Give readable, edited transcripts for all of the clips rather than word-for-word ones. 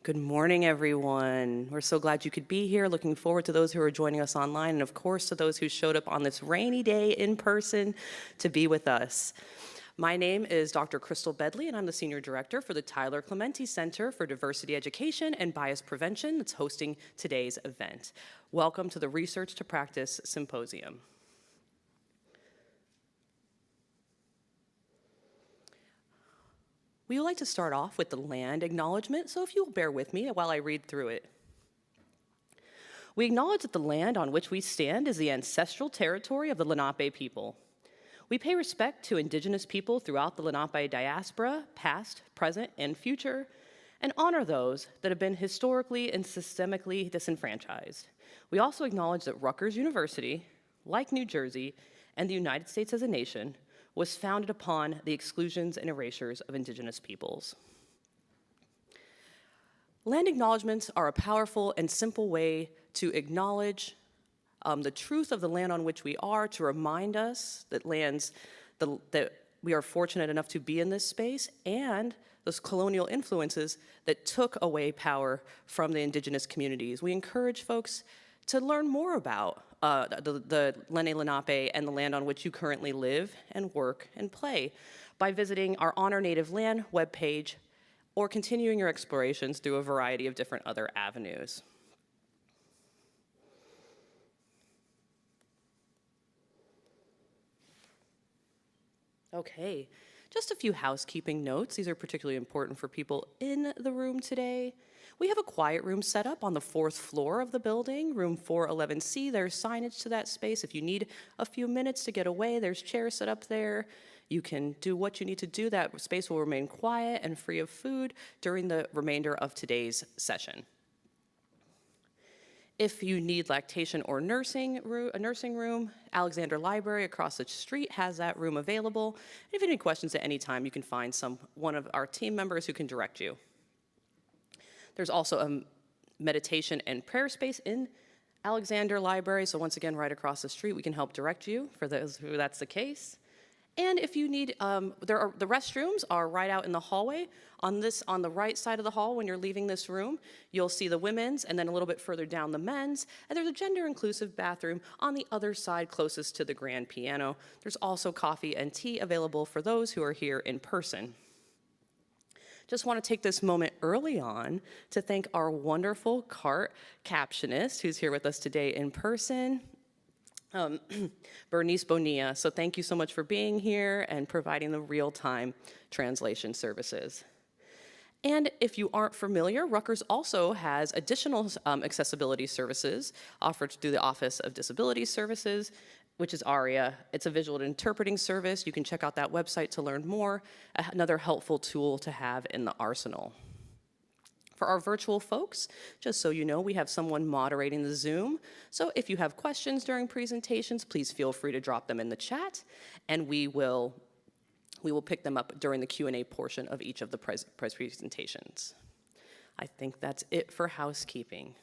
Good morning, everyone. We're so glad you could be here. Looking forward to those who are joining us online, and of course to those who showed up on this rainy day in person to be with us. My name is Dr. Crystal Bedley, and I'm the Senior Director for the Tyler Clementi Center for Diversity Education and Bias Prevention that's hosting today's event. Welcome to the Research2Practice Symposium. We would like to start off with the land acknowledgement, so if you'll bear with me while I read through it. We acknowledge that the land on which we stand is the ancestral territory of the Lenape people. We pay respect to Indigenous people throughout the Lenape diaspora, past, present, and future, and honor those that have been historically and systemically disenfranchised. We also acknowledge that Rutgers University, like New Jersey, and the United States as a nation, was founded upon the exclusions and erasures of Indigenous peoples. Land acknowledgements are a powerful and simple way to acknowledge the truth of the land on which we are, to remind us that that we are fortunate enough to be in this space, and those colonial influences that took away power from the Indigenous communities. We encourage folks to learn more about the Lenni Lenape and the land on which you currently live and work and play by visiting our Honor Native Land webpage or continuing your explorations through a variety of different other avenues. Okay, just a few housekeeping notes. These are particularly important for people in the room today. We have a quiet room set up on the 4th floor of the building, room 411C. There's signage to that space. If you need a few minutes to get away, there's chairs set up there. You can do what you need to do. That space will remain quiet and free of food during the remainder of today's session. If you need lactation or a nursing room, Alexander Library across the street has that room available. And if you have any questions at any time, you can find one of our team members who can direct you. There's also a meditation and prayer space in Alexander Library, so once again, right across the street, we can help direct you for those who that's the case. And if you need, the restrooms are right out in the hallway. On the right side of the hall, when you're leaving this room, you'll see the women's, and then a little bit further down the men's. And there's a gender-inclusive bathroom on the other side closest to the grand piano. There's also coffee and tea available for those who are here in person. Just want to take this moment early on to thank our wonderful CART captionist who's here with us today in person, Bernice Bonilla. So thank you so much for being here and providing the real-time translation services. And if you aren't familiar, Rutgers also has additional accessibility services offered through the Office of Disability Services, which is ARIA. It's a visual interpreting service. You can check out that website to learn more. Another helpful tool to have in the arsenal. For our virtual folks, just so you know, we have someone moderating the Zoom. So if you have questions during presentations, please feel free to drop them in the chat, and we will pick them up during the Q&A portion of each of the presentations. I think that's it for housekeeping.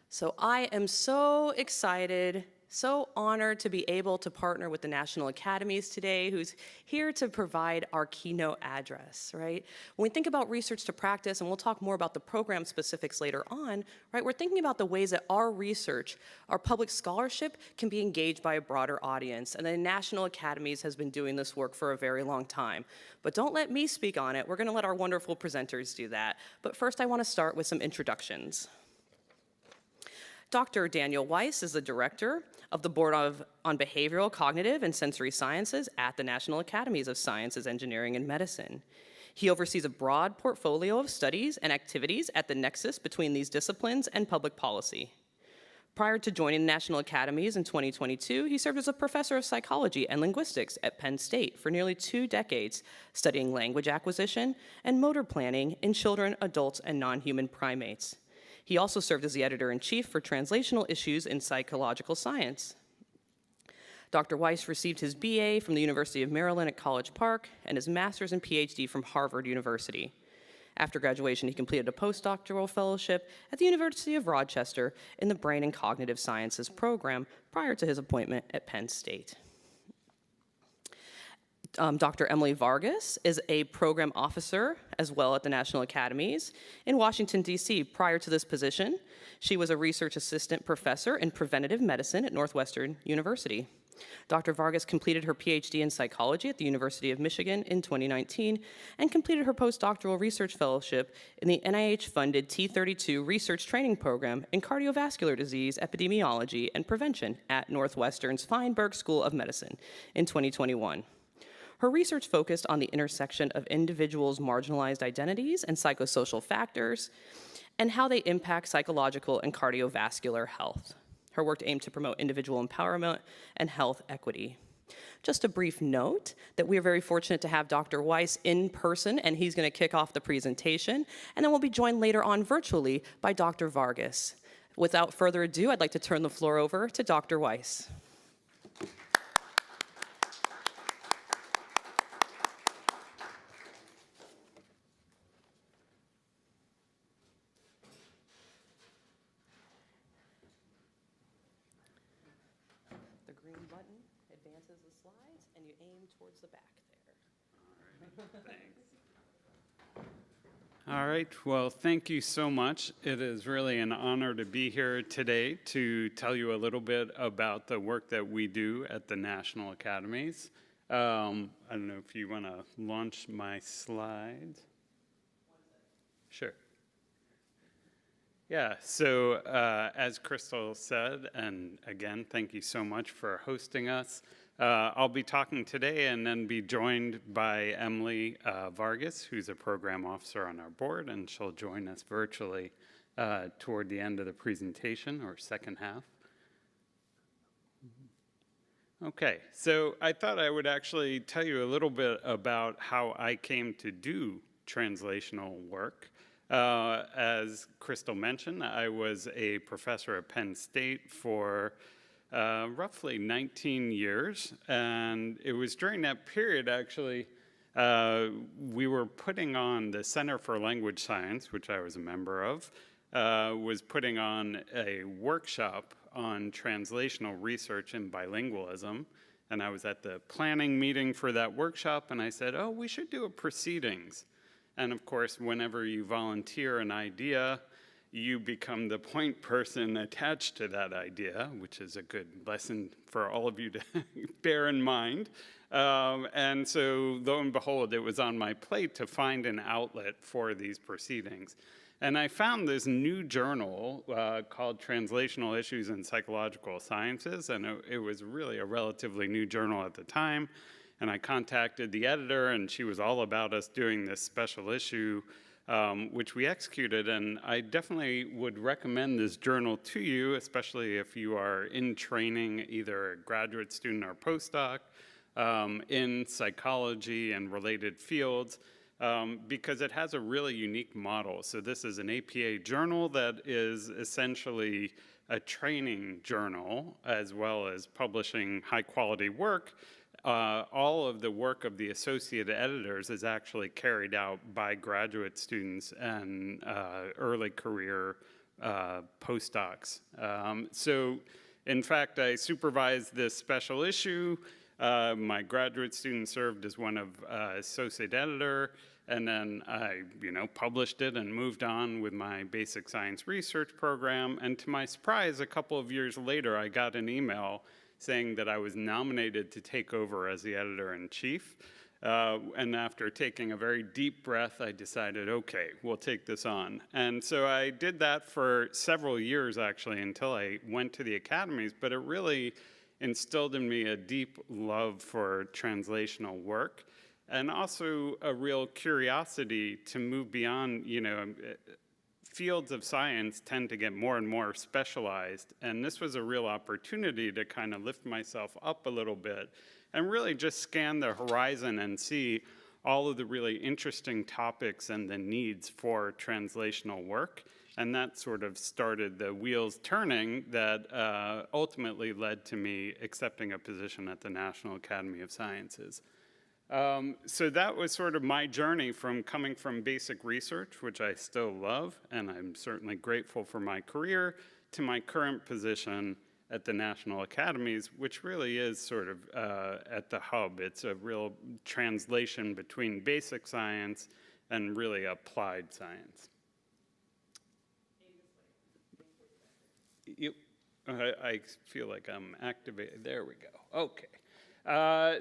So I am so excited, so honored to be able to partner with the National Academies today, who's here to provide our keynote address, right? When we think about Research2Practice, and we'll talk more about the program specifics later on, right? We're thinking about the ways that our research, our public scholarship can be engaged by a broader audience. And the National Academies has been doing this work for a very long time. But don't let me speak on it. We're gonna let our wonderful presenters do that. But first, I wanna start with some introductions. Dr. Daniel Weiss is the director of the Board on Behavioral, Cognitive, and Sensory Sciences at the National Academies of Sciences, Engineering, and Medicine. He oversees a broad portfolio of studies and activities at the nexus between these disciplines and public policy. Prior to joining the National Academies in 2022, he served as a professor of psychology and linguistics at Penn State for nearly 2 decades, studying language acquisition and motor planning in children, adults, and non-human primates. He also served as the editor-in-chief for translational issues in psychological science. Dr. Weiss received his BA from the University of Maryland at College Park and his master's and PhD from Harvard University. After graduation, he completed a postdoctoral fellowship at the University of Rochester in the Brain and Cognitive Sciences program prior to his appointment at Penn State. Dr. Emily Vargas is a program officer as well at the National Academies in Washington, D.C. Prior to this position, she was a research assistant professor in preventative medicine at Northwestern University. Dr. Vargas completed her PhD in psychology at the University of Michigan in 2019 and completed her postdoctoral research fellowship in the NIH-funded T32 research training program in cardiovascular disease epidemiology and prevention at Northwestern's Feinberg School of Medicine in 2021. Her research focused on the intersection of individuals' marginalized identities and psychosocial factors and how they impact psychological and cardiovascular health. Her work aimed to promote individual empowerment and health equity. Just a brief note that we are very fortunate to have Dr. Weiss in person, and he's going to kick off the presentation, and then we'll be joined later on virtually by Dr. Vargas. Without further ado, I'd like to turn the floor over to Dr. Weiss. And you aim towards the back there. All right, thanks. All right, well, thank you so much. It is really an honor to be here today to tell you a little bit about the work that we do at the National Academies. I don't know if you want to launch my slides. Sure. Yeah, so as Crystal said, and again, thank you so much for hosting us. I'll be talking today and then be joined by Emily Vargas, who's a program officer on our board, and she'll join us virtually toward the end of the presentation, or second half. Okay, so I thought I would actually tell you a little bit about how I came to do translational work. As Crystal mentioned, I was a professor at Penn State for roughly 19 years, and it was during that period, actually, we were putting on the Center for Language Science, which I was a member of, was putting on a workshop on translational research and bilingualism, and I was at the planning meeting for that workshop, and I said, oh, we should do a proceedings. And of course, whenever you volunteer an idea, you become the point person attached to that idea, which is a good lesson for all of you to bear in mind. And so, lo and behold, it was on my plate to find an outlet for these proceedings. And I found this new journal called Translational Issues in Psychological Sciences, and it was really a relatively new journal at the time. And I contacted the editor, and she was all about us doing this special issue, which we executed. And I definitely would recommend this journal to you, especially if you are in training, either a graduate student or postdoc, in psychology and related fields, because it has a really unique model. So this is an APA journal that is essentially a training journal, as well as publishing high-quality work. All of the work of the associate editors is actually carried out by graduate students and early career postdocs. So, in fact, I supervised this special issue. My graduate student served as one of associate editor, and then I, published it and moved on with my basic science research program. And to my surprise, a couple of years later, I got an email saying that I was nominated to take over as the editor-in-chief. And after taking a very deep breath, I decided, okay, we'll take this on. And so I did that for several years, actually, until I went to the academies, but it really instilled in me a deep love for translational work, and also a real curiosity to move beyond, fields of science tend to get more and more specialized, and this was a real opportunity to kind of lift myself up a little bit and really just scan the horizon and see all of the really interesting topics and the needs for translational work. And that sort of started the wheels turning that ultimately led to me accepting a position at the National Academy of Sciences. So that was sort of my journey from coming from basic research, which I still love, and I'm certainly grateful for my career, to my current position at the National Academies, which really is sort of at the hub. It's a real translation between basic science and really applied science. I feel like I'm activated. There we go. Okay.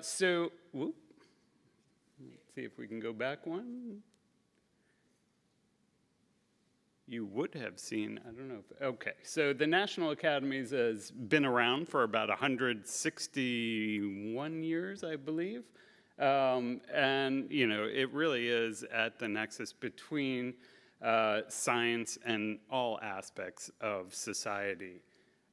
So, whoop. Let's see if we can go back one. You would have seen, I don't know if, okay. So the National Academies has been around for about 161 years, I believe. And, you know, it really is at the nexus between science and all aspects of society.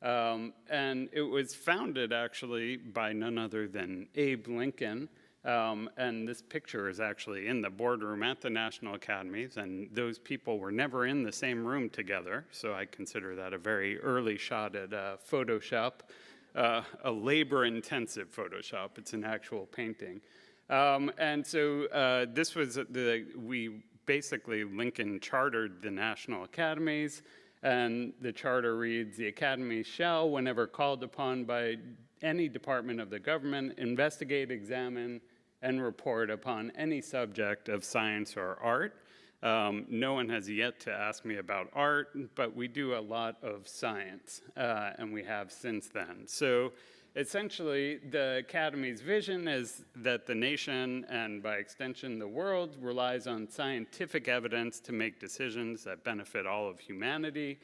And it was founded actually by none other than Abe Lincoln. And this picture is actually in the boardroom at the National Academies, and those people were never in the same room together, so I consider that a very early shot at Photoshop, a labor-intensive Photoshop. It's an actual painting. And so this was basically, Lincoln chartered the National Academies, and the charter reads, "The Academy shall, whenever called upon by any department of the government, investigate, examine, and report upon any subject of science or art." No one has yet to ask me about art, but we do a lot of science, and we have since then. So essentially, the Academy's vision is that the nation, and by extension the world, relies on scientific evidence to make decisions that benefit all of humanity.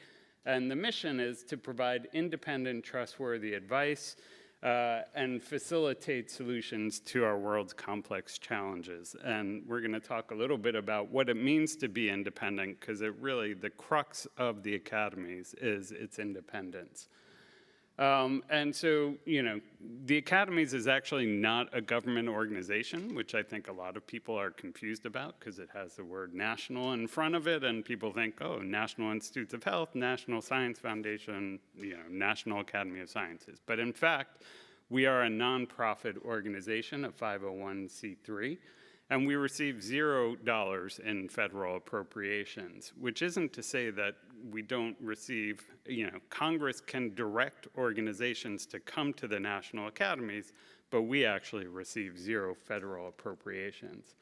And the mission is to provide independent, trustworthy advice and facilitate solutions to our world's complex challenges. And we're going to talk a little bit about what it means to be independent, because it really, the crux of the academies is its independence. And so, you know, the Academies is actually not a government organization, which I think a lot of people are confused about because it has the word national in front of it, and people think, oh, National Institutes of Health, National Science Foundation, you know, National Academy of Sciences. But in fact, we are a nonprofit organization, a 501c3, and we receive $0 in federal appropriations, which isn't to say that we don't receive, you know, Congress can direct organizations to come to the National Academies, but we actually receive 0 federal appropriations.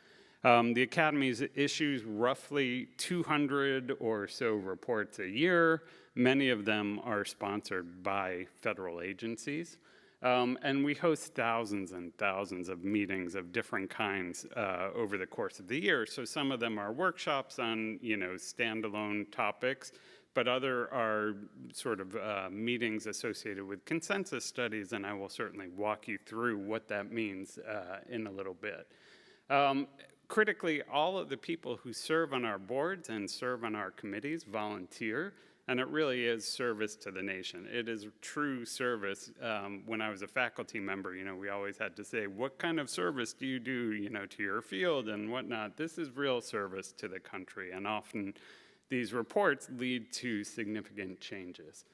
The Academies issues roughly 200 or so reports a year. Many of them are sponsored by federal agencies. And we host thousands and thousands of meetings of different kinds over the course of the year. So some of them are workshops on, you know, standalone topics, but other are sort of meetings associated with consensus studies, and I will certainly walk you through what that means in a little bit. Critically, all of the people who serve on our boards and serve on our committees volunteer. And it really is service to the nation. It is true service. When I was a faculty member, you know, we always had to say, what kind of service do you do, you know, to your field and whatnot? This is real service to the country, and often these reports lead to significant changes.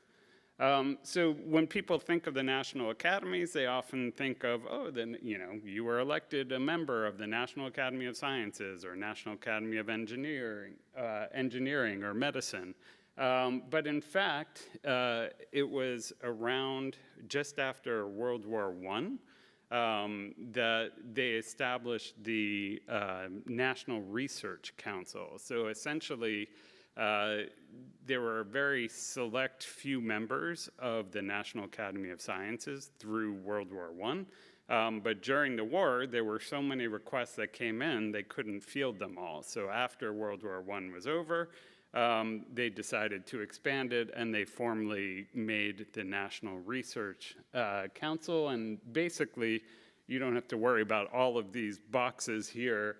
So when people think of the National Academies, they often think of, oh, then, you know, you were elected a member of the National Academy of Sciences or National Academy of Engineering or Medicine. But in fact, it was around just after World War I that they established the National Research Council. So essentially, there were a very select few members of the National Academy of Sciences through World War I. But during the war, there were so many requests that came in, they couldn't field them all. So after World War I was over, they decided to expand it, and they formally made the National Research Council. And basically, you don't have to worry about all of these boxes here.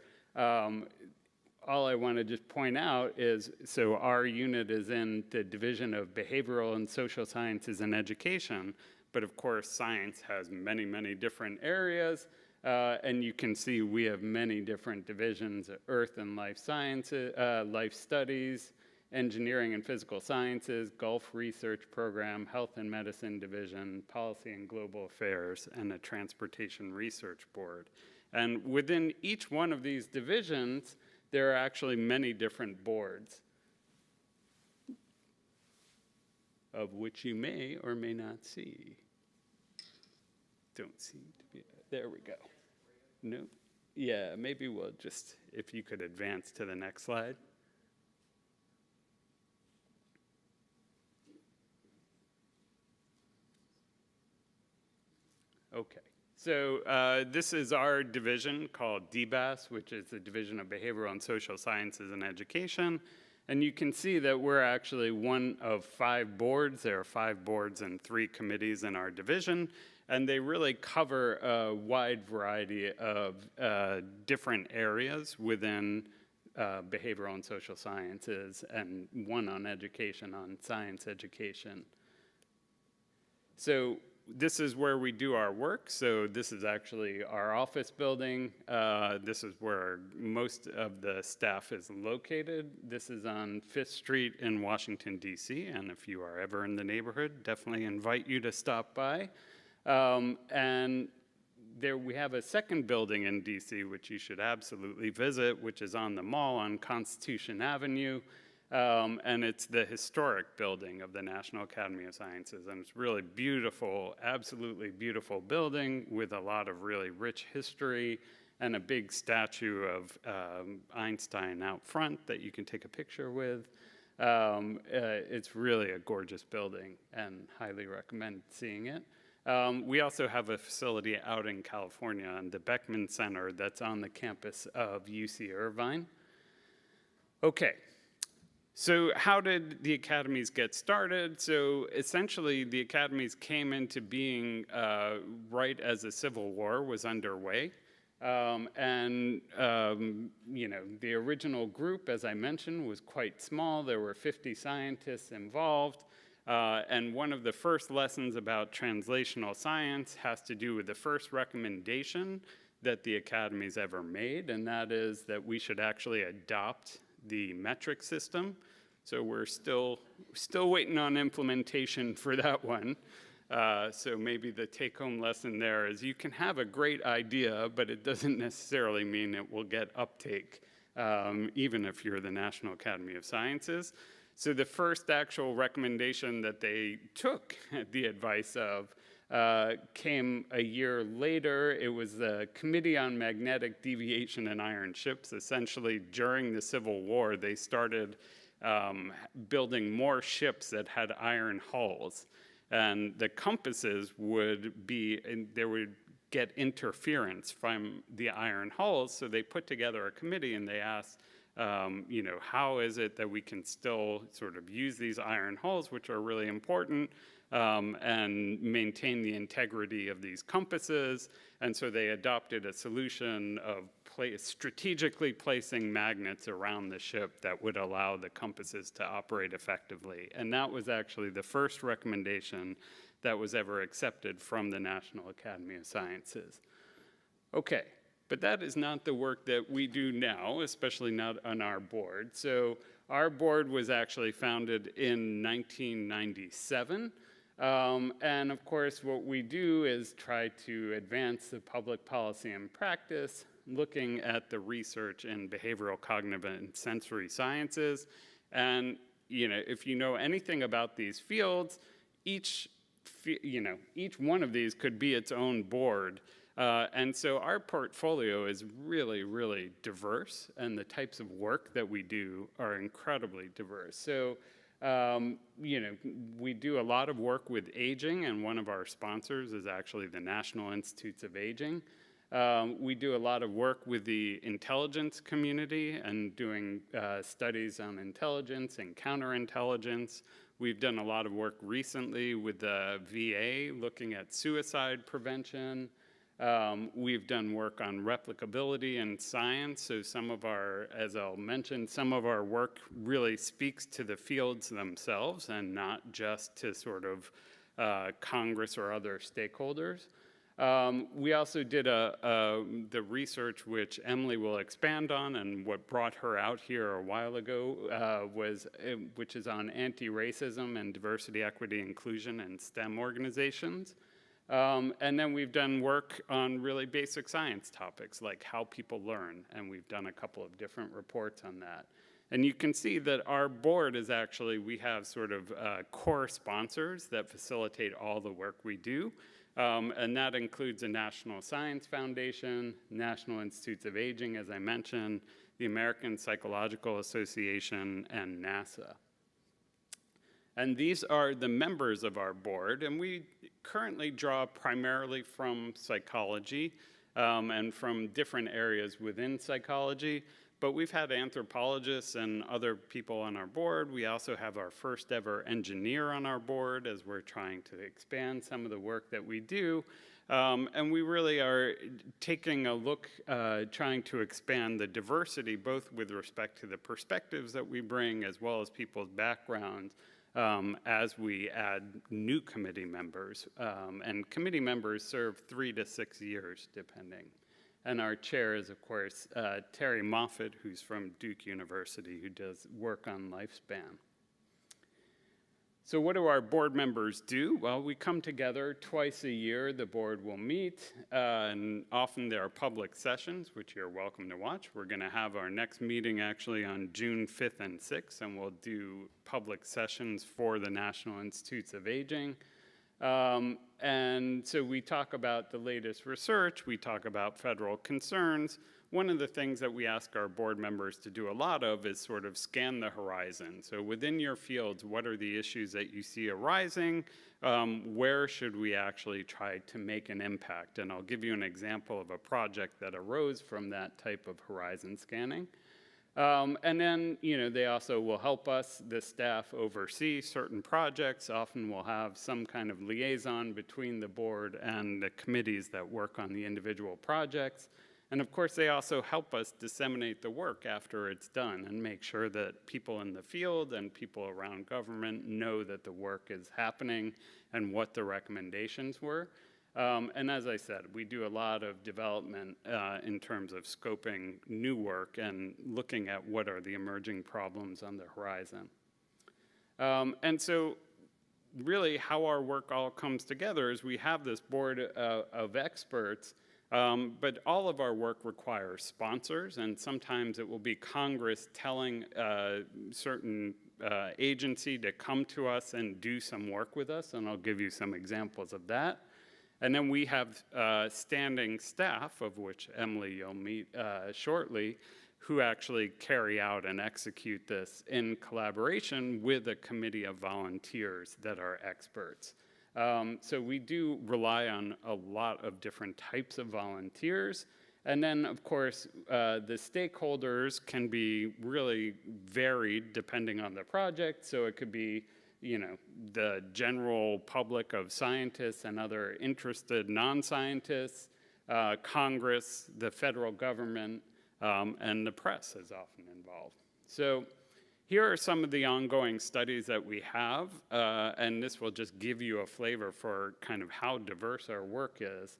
All I want to just point out is, so our unit is in the Division of Behavioral and Social Sciences and Education, but of course, science has many, many different areas. And you can see we have many different divisions: Earth and Life Sciences, Life Studies, Engineering and Physical Sciences, Gulf Research Program, Health and Medicine Division, Policy and Global Affairs, and a Transportation Research Board. And within each one of these divisions, there are actually many different boards. of which you may or may not see. Don't seem to be, there we go. No, yeah, maybe we'll just, if you could advance to the next slide. Okay, so this is our division called DBAS, which is the Division of Behavioral and Social Sciences and Education. And you can see that we're actually one of 5 boards. There are 5 boards and 3 committees in our division. And they really cover a wide variety of different areas within behavioral and social sciences, and one on education, on science education. So this is where we do our work. So this is actually our office building. This is where most of the staff is located. This is on 5th Street in Washington, D.C. And if you are ever in the neighborhood, definitely invite you to stop by. And there we have a second building in D.C., which you should absolutely visit, which is on the mall on Constitution Avenue. And it's the historic building of the National Academy of Sciences. And it's really beautiful, absolutely beautiful building with a lot of really rich history and a big statue of Einstein out front that you can take a picture with. It's really a gorgeous building and highly recommend seeing it. We also have a facility out in California in the Beckman Center that's on the campus of UC Irvine. Okay. So how did the academies get started? So essentially, the academies came into being right as the Civil War was underway. You know, the original group, as I mentioned, was quite small. There were 50 scientists involved. And one of the first lessons about translational science has to do with the first recommendation that the academies ever made, and that is that we should actually adopt the metric system. So we're still waiting on implementation for that one. So maybe the take-home lesson there is you can have a great idea, but it doesn't necessarily mean it will get uptake, even if you're the National Academy of Sciences. So the first actual recommendation that they took at the advice of came a year later. It was the Committee on Magnetic Deviation in Iron Ships. Essentially, during the Civil War, they started building more ships that had iron hulls. And the compasses would be, there would get interference from the iron hulls. So they put together a committee and they asked, you know, how is it that we can still sort of use these iron hulls, which are really important, and maintain the integrity of these compasses? And so they adopted a solution of strategically placing magnets around the ship that would allow the compasses to operate effectively. And that was actually the first recommendation that was ever accepted from the National Academy of Sciences. Okay. But that is not the work that we do now, especially not on our board. So our board was actually founded in 1997. And of course, what we do is try to advance the public policy and practice, looking at the research in behavioral, cognitive, and sensory sciences. And you know, if you know anything about these fields, each one of these could be its own board. And so our portfolio is really, really diverse, and the types of work that we do are incredibly diverse. So, you know, we do a lot of work with aging, and one of our sponsors is actually the National Institutes of Aging. We do a lot of work with the intelligence community and doing studies on intelligence and counterintelligence. We've done a lot of work recently with the VA looking at suicide prevention. We've done work on replicability in science. So some of our, as I'll mention, some of our work really speaks to the fields themselves and not just to sort of Congress or other stakeholders. We also did the research which Emily will expand on, and what brought her out here a while ago which is on anti-racism and diversity, equity, inclusion, and STEM organizations. And then we've done work on really basic science topics like how people learn, and we've done a couple of different reports on that. And you can see that our board is actually, we have sort of core sponsors that facilitate all the work we do. And that includes the National Science Foundation, National Institutes of Aging, as I mentioned, the American Psychological Association, and NASA. And these are the members of our board, and we currently draw primarily from psychology and from different areas within psychology. But we've had anthropologists and other people on our board. We also have our first ever engineer on our board as we're trying to expand some of the work that we do. And we really are taking a look, trying to expand the diversity, both with respect to the perspectives that we bring as well as people's backgrounds as we add new committee members. And committee members serve 3 to 6 years, depending. And our chair is, of course, Terry Moffat, who's from Duke University, who does work on lifespan. So what do our board members do? Well, we come together twice a year. The board will meet, and often there are public sessions, which you're welcome to watch. We're going to have our next meeting actually on June 5th and 6th, and we'll do public sessions for the National Institutes of Aging. And so we talk about the latest research, we talk about federal concerns. One of the things that we ask our board members to do a lot of is sort of scan the horizon. So within your fields, what are the issues that you see arising? Where should we actually try to make an impact? And I'll give you an example of a project that arose from that type of horizon scanning. And then, they also will help us, the staff, oversee certain projects. Often we'll have some kind of liaison between the board and the committees that work on the individual projects. And of course, they also help us disseminate the work after it's done and make sure that people in the field and people around government know that the work is happening and what the recommendations were. And as I said, we do a lot of development in terms of scoping new work and looking at what are the emerging problems on the horizon. And so really how our work all comes together is we have this board of experts, but all of our work requires sponsors, and sometimes it will be Congress telling certain agency to come to us and do some work with us, and I'll give you some examples of that. And then we have standing staff, of which Emily you'll meet shortly, who actually carry out and execute this in collaboration with a committee of volunteers that are experts. So we do rely on a lot of different types of volunteers. And then, of course, the stakeholders can be really varied depending on the project. So it could be the general public of scientists and other interested non-scientists, Congress, the federal government, and the press is often involved. So here are some of the ongoing studies that we have, and this will just give you a flavor for kind of how diverse our work is.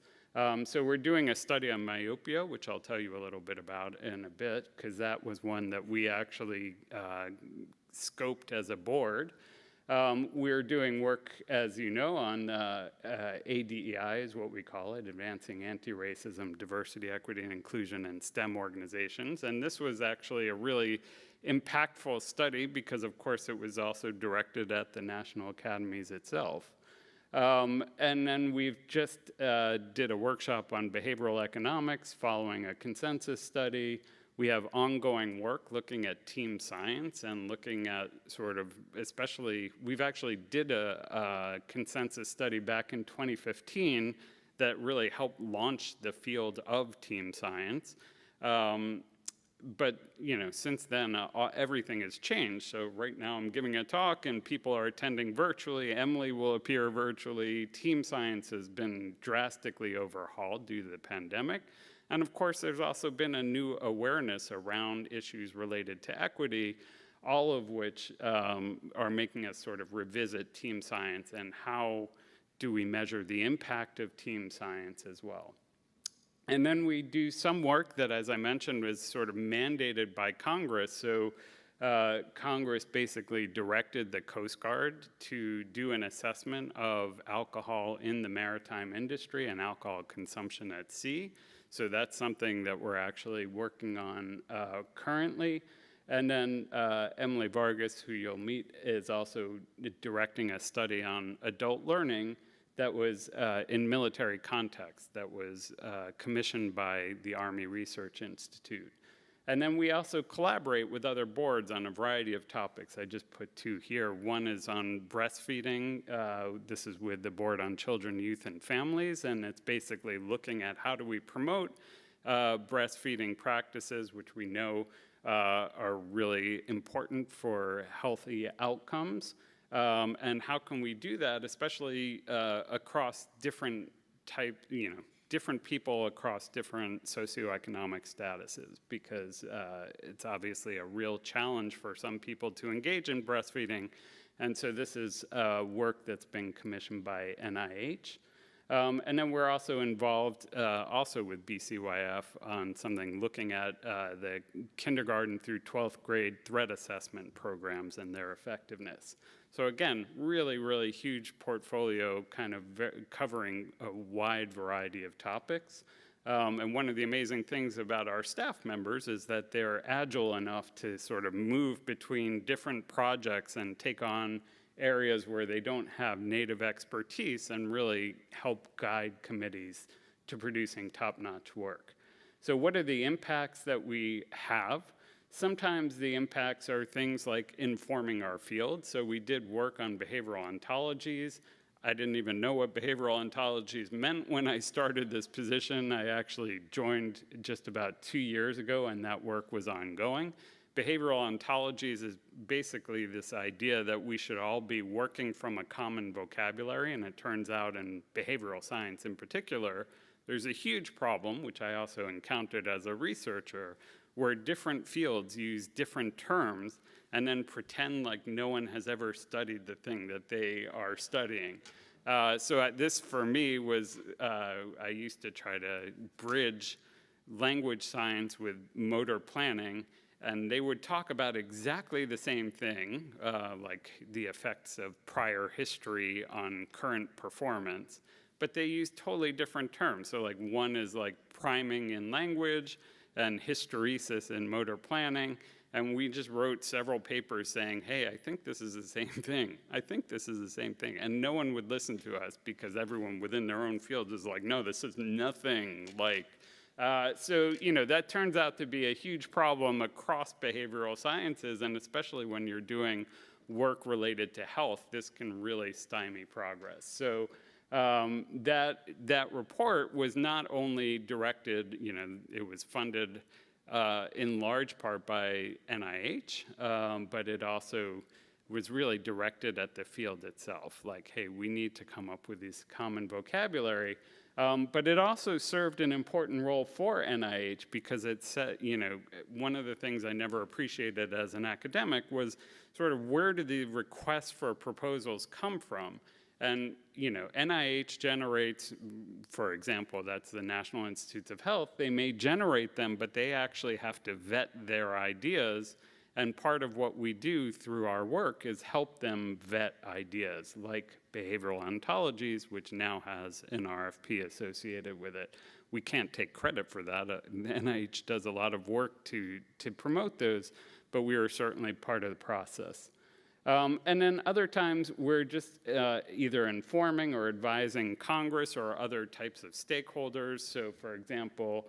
So we're doing a study on myopia, which I'll tell you a little bit about in a bit, because that was one that we actually scoped as a board. We're doing work, as you know, on ADEI is what we call it, Advancing Anti-Racism, Diversity, Equity, and Inclusion in STEM Organizations. And this was actually a really impactful study because, of course, it was also directed at the National Academies itself. And then we've just did a workshop on behavioral economics following a consensus study. We have ongoing work looking at team science and looking at sort of, especially, we've actually did a consensus study back in 2015 that really helped launch the field of team science. But, since then, everything has changed. So right now I'm giving a talk and people are attending virtually. Emily will appear virtually. Team science has been drastically overhauled due to the pandemic. And of course, there's also been a new awareness around issues related to equity, all of which are making us sort of revisit team science and how do we measure the impact of team science as well. And then we do some work that, as I mentioned, was sort of mandated by Congress. So Congress basically directed the Coast Guard to do an assessment of alcohol in the maritime industry and alcohol consumption at sea. So that's something that we're actually working on currently. And then Emily Vargas, who you'll meet, is also directing a study on adult learning that was in military context, that was commissioned by the Army Research Institute. And then we also collaborate with other boards on a variety of topics. I just put two here. One is on breastfeeding. This is with the Board on Children, Youth, and Families, and it's basically looking at how do we promote breastfeeding practices, which we know are really important for healthy outcomes. And how can we do that, especially across different different people across different socioeconomic statuses, because it's obviously a real challenge for some people to engage in breastfeeding. And so this is work that's been commissioned by NIH. And then we're also involved also with BCYF on something looking at the kindergarten through 12th grade threat assessment programs and their effectiveness. So again, really, really huge portfolio kind of covering a wide variety of topics. And one of the amazing things about our staff members is that they're agile enough to sort of move between different projects and take on areas where they don't have native expertise and really help guide committees to producing top-notch work. So what are the impacts that we have? Sometimes the impacts are things like informing our field. So we did work on behavioral ontologies. I didn't even know what behavioral ontologies meant when I started this position. I actually joined just about 2 years ago, and that work was ongoing. Behavioral ontologies is basically this idea that we should all be working from a common vocabulary, and it turns out in behavioral science in particular, there's a huge problem, which I also encountered as a researcher, where different fields use different terms and then pretend like no one has ever studied the thing that they are studying. So this, for me, was, I used to try to bridge language science with motor planning, and they would talk about exactly the same thing, like the effects of prior history on current performance, but they use totally different terms. So like one is like priming in language and hysteresis in motor planning, and we just wrote several papers saying, hey, I think this is the same thing. I think this is the same thing. And no one would listen to us because everyone within their own field is like, no, this is nothing like. So, that turns out to be a huge problem across behavioral sciences, and especially when you're doing work related to health, this can really stymie progress. So that report was not only directed, it was funded in large part by NIH, but it also was really directed at the field itself, like, hey, we need to come up with this common vocabulary. But it also served an important role for NIH because it said, one of the things I never appreciated as an academic was sort of where do the requests for proposals come from? And, NIH generates, for example, that's the National Institutes of Health, they may generate them, but they actually have to vet their ideas. And part of what we do through our work is help them vet ideas like behavioral ontologies, which now has an RFP associated with it. We can't take credit for that. NIH does a lot of work to promote those, but we are certainly part of the process. And then other times we're just either informing or advising Congress or other types of stakeholders. So for example,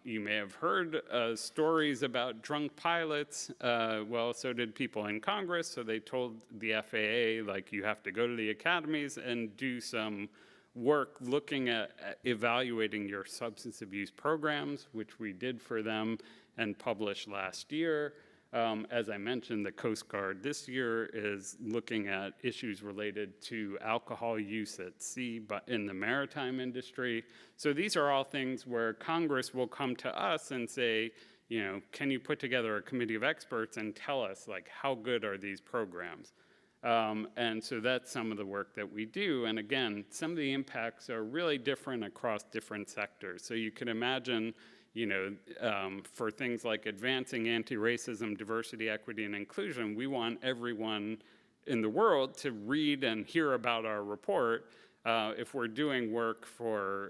you may have heard stories about drunk pilots. Well, so did people in Congress. So they told the FAA, like, you have to go to the academies and do some work looking at evaluating your substance abuse programs, which we did for them and published last year. As I mentioned, the Coast Guard this year is looking at issues related to alcohol use at sea but in the maritime industry. So these are all things where Congress will come to us and say, can you put together a committee of experts and tell us, like, how good are these programs? And so that's some of the work that we do. And again, some of the impacts are really different across different sectors. So you can imagine, for things like advancing anti-racism, diversity, equity, and inclusion, we want everyone in the world to read and hear about our report. If we're doing work for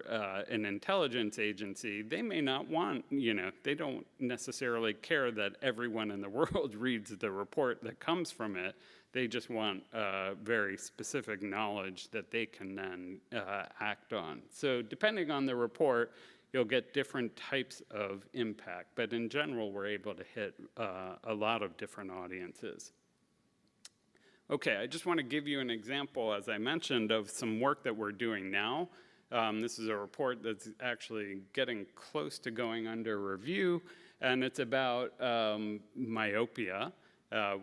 an intelligence agency, they may not want, they don't necessarily care that everyone in the world reads the report that comes from it. They just want very specific knowledge that they can then act on. So depending on the report, you'll get different types of impact. But in general, we're able to hit a lot of different audiences. Okay, I just want to give you an example, as I mentioned, of some work that we're doing now. This is a report that's actually getting close to going under review, and it's about myopia,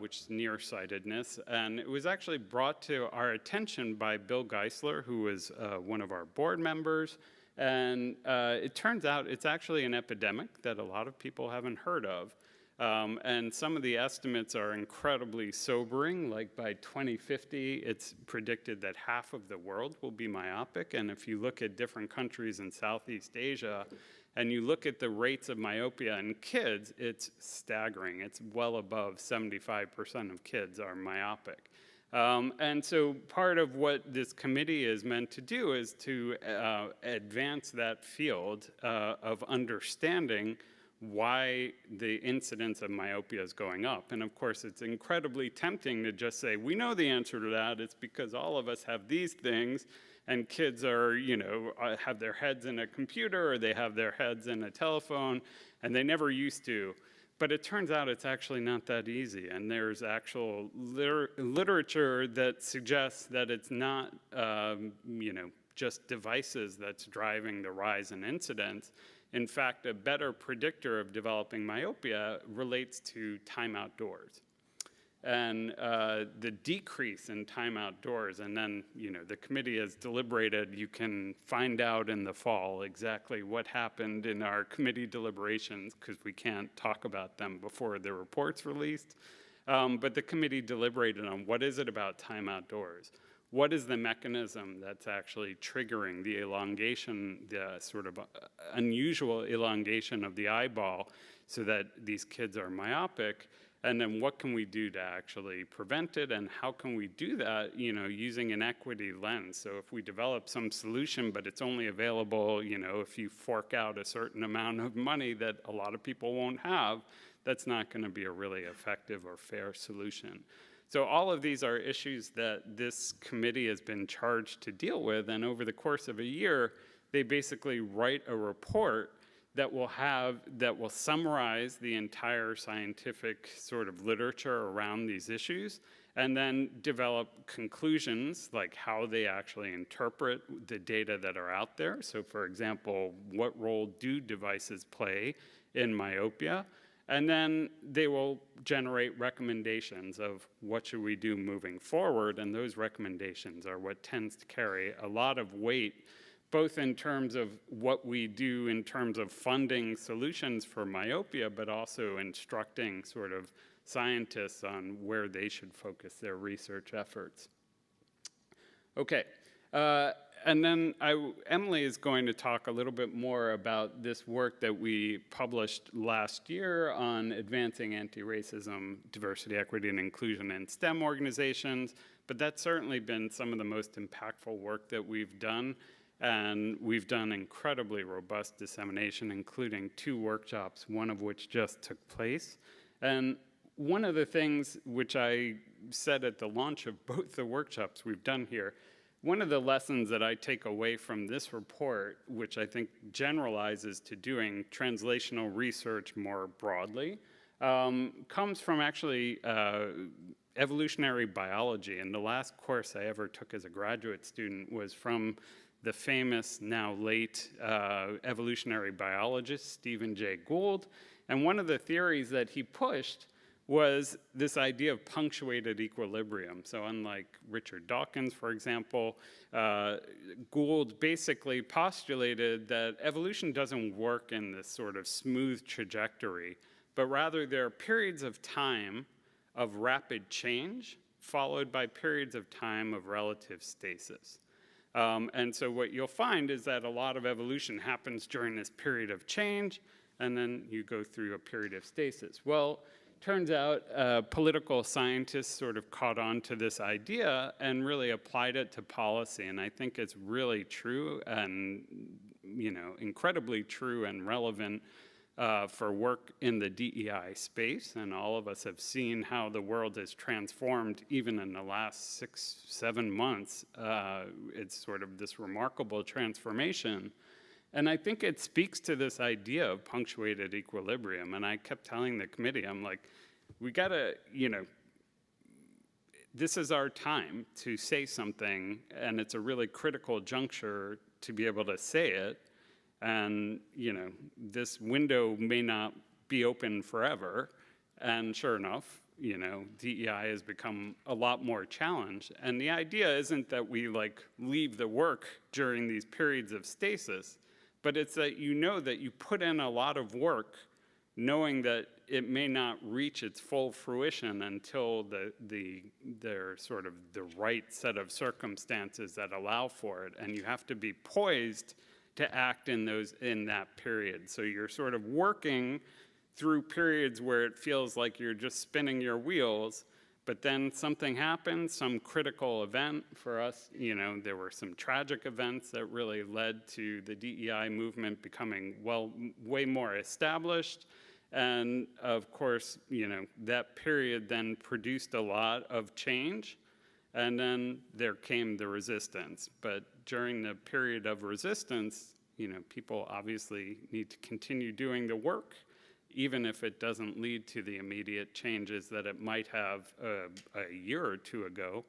which is nearsightedness. And it was actually brought to our attention by Bill Geisler, who was one of our board members. And it turns out it's actually an epidemic that a lot of people haven't heard of. And some of the estimates are incredibly sobering. Like by 2050, it's predicted that half of the world will be myopic. And if you look at different countries in Southeast Asia, and you look at the rates of myopia in kids, it's staggering. It's well above 75% of kids are myopic. And so part of what this committee is meant to do is to advance that field of understanding why the incidence of myopia is going up. And of course, it's incredibly tempting to just say, we know the answer to that. It's because all of us have these things, and kids are, have their heads in a computer, or they have their heads in a telephone, and they never used to. But it turns out it's actually not that easy. And there's actual literature that suggests that it's not, just devices that's driving the rise in incidence. In fact, a better predictor of developing myopia relates to time outdoors. And the decrease in time outdoors, and then the committee has deliberated. You can find out in the fall exactly what happened in our committee deliberations, because we can't talk about them before the report's released. But the committee deliberated on what is it about time outdoors? What is the mechanism that's actually triggering the elongation, the sort of unusual elongation of the eyeball so that these kids are myopic? And then what can we do to actually prevent it? And how can we do that, using an equity lens? So if we develop some solution, but it's only available, if you fork out a certain amount of money that a lot of people won't have, that's not going to be a really effective or fair solution. So all of these are issues that this committee has been charged to deal with, and over the course of a year, they basically write a report that will summarize the entire scientific sort of literature around these issues, and then develop conclusions like how they actually interpret the data that are out there. So for example, what role do devices play in myopia? And then they will generate recommendations of what should we do moving forward, and those recommendations are what tends to carry a lot of weight, both in terms of what we do in terms of funding solutions for myopia, but also instructing sort of scientists on where they should focus their research efforts. Okay. And then Emily is going to talk a little bit more about this work that we published last year on advancing anti-racism, diversity, equity, and inclusion in STEM organizations. But that's certainly been some of the most impactful work that we've done. And we've done incredibly robust dissemination, including 2 workshops, one of which just took place. And one of the things which I said at the launch of both the workshops we've done here, one of the lessons that I take away from this report, which I think generalizes to doing translational research more broadly, comes from actually evolutionary biology. And the last course I ever took as a graduate student was from the famous, now late, evolutionary biologist, Stephen Jay Gould. And one of the theories that he pushed was this idea of punctuated equilibrium. So unlike Richard Dawkins, for example, Gould basically postulated that evolution doesn't work in this sort of smooth trajectory, but rather there are periods of time of rapid change followed by periods of time of relative stasis. And so what you'll find is that a lot of evolution happens during this period of change, and then you go through a period of stasis. Well, turns out political scientists sort of caught on to this idea and really applied it to policy. And I think it's really true and, incredibly true and relevant for work in the DEI space. And all of us have seen how the world has transformed even in the last 6-7 months. It's sort of this remarkable transformation. And I think it speaks to this idea of punctuated equilibrium. And I kept telling the committee, I'm like, we gotta, this is our time to say something, and it's a really critical juncture to be able to say it. And, this window may not be open forever. And sure enough, DEI has become a lot more challenged. And the idea isn't that we leave the work during these periods of stasis, but it's that that you put in a lot of work knowing that it may not reach its full fruition until there's sort of the right set of circumstances that allow for it. And you have to be poised to act in that period. So you're sort of working through periods where it feels like you're just spinning your wheels, but then something happens, some critical event for us. There were some tragic events that really led to the DEI movement becoming, way more established. And of course, that period then produced a lot of change. And then there came the resistance. But during the period of resistance, people obviously need to continue doing the work, even if it doesn't lead to the immediate changes that it might have a year or two ago,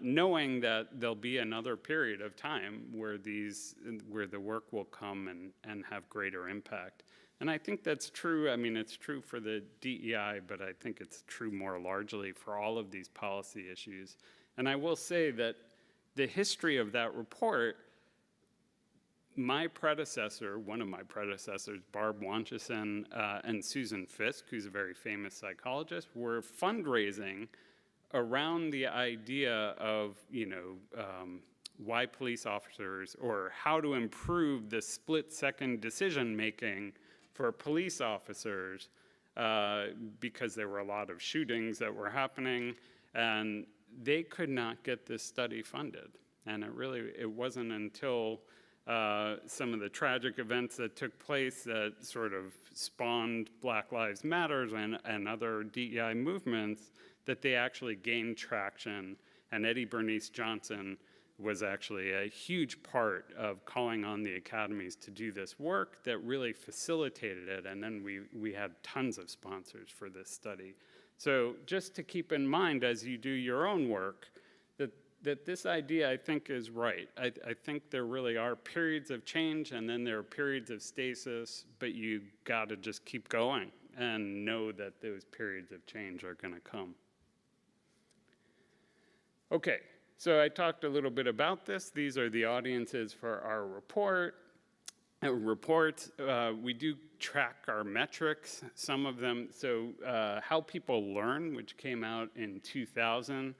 knowing that there'll be another period of time where the work will come and have greater impact. And I think that's true. I mean, it's true for the DEI, but I think it's true more largely for all of these policy issues. And I will say that the history of that report, my predecessor, one of my predecessors, Barb Wanchison and Susan Fisk, who's a very famous psychologist, were fundraising around the idea of, why police officers, or how to improve the split-second decision-making for police officers, because there were a lot of shootings that were happening, and they could not get this study funded. And it wasn't until some of the tragic events that took place that sort of spawned Black Lives Matter and other DEI movements that they actually gained traction. And Eddie Bernice Johnson was actually a huge part of calling on the academies to do this work that really facilitated it. And then we had tons of sponsors for this study. So just to keep in mind as you do your own work, that this idea, I think, is right. I think there really are periods of change, and then there are periods of stasis, but you got to just keep going and know that those periods of change are going to come. Okay, so I talked a little bit about this. These are the audiences for our report. We do track our metrics, some of them. So how people learn, which came out in 2000,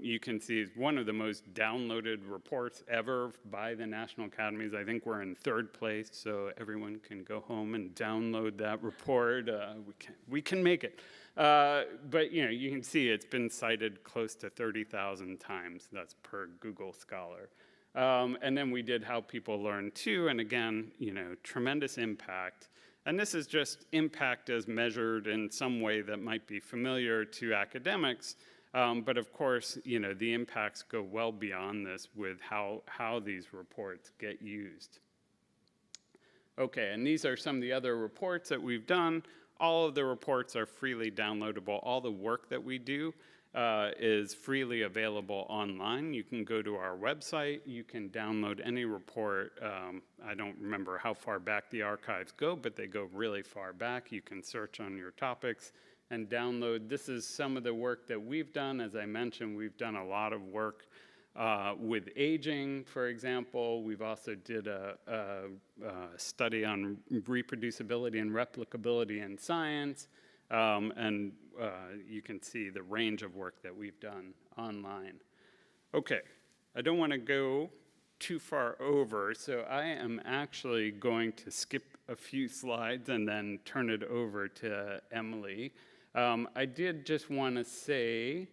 you can see it's one of the most downloaded reports ever by the National Academies. I think we're in 3rd place, so everyone can go home and download that report. We can make it. But you can see it's been cited close to 30,000 times. That's per Google Scholar. And then we did How People Learn too, and again, tremendous impact. And this is just impact as measured in some way that might be familiar to academics. But of course, the impacts go well beyond this with how these reports get used. Okay, and these are some of the other reports that we've done. All of the reports are freely downloadable. All the work that we do is freely available online. You can go to our website. You can download any report. I don't remember how far back the archives go, but they go really far back. You can search on your topics and download. This is some of the work that we've done. As I mentioned, we've done a lot of work with aging, for example. We've also did a study on reproducibility and replicability in science. And you can see the range of work that we've done online. Okay, I don't want to go too far over, so I am actually going to skip a few slides and then turn it over to Emily. I did just want to say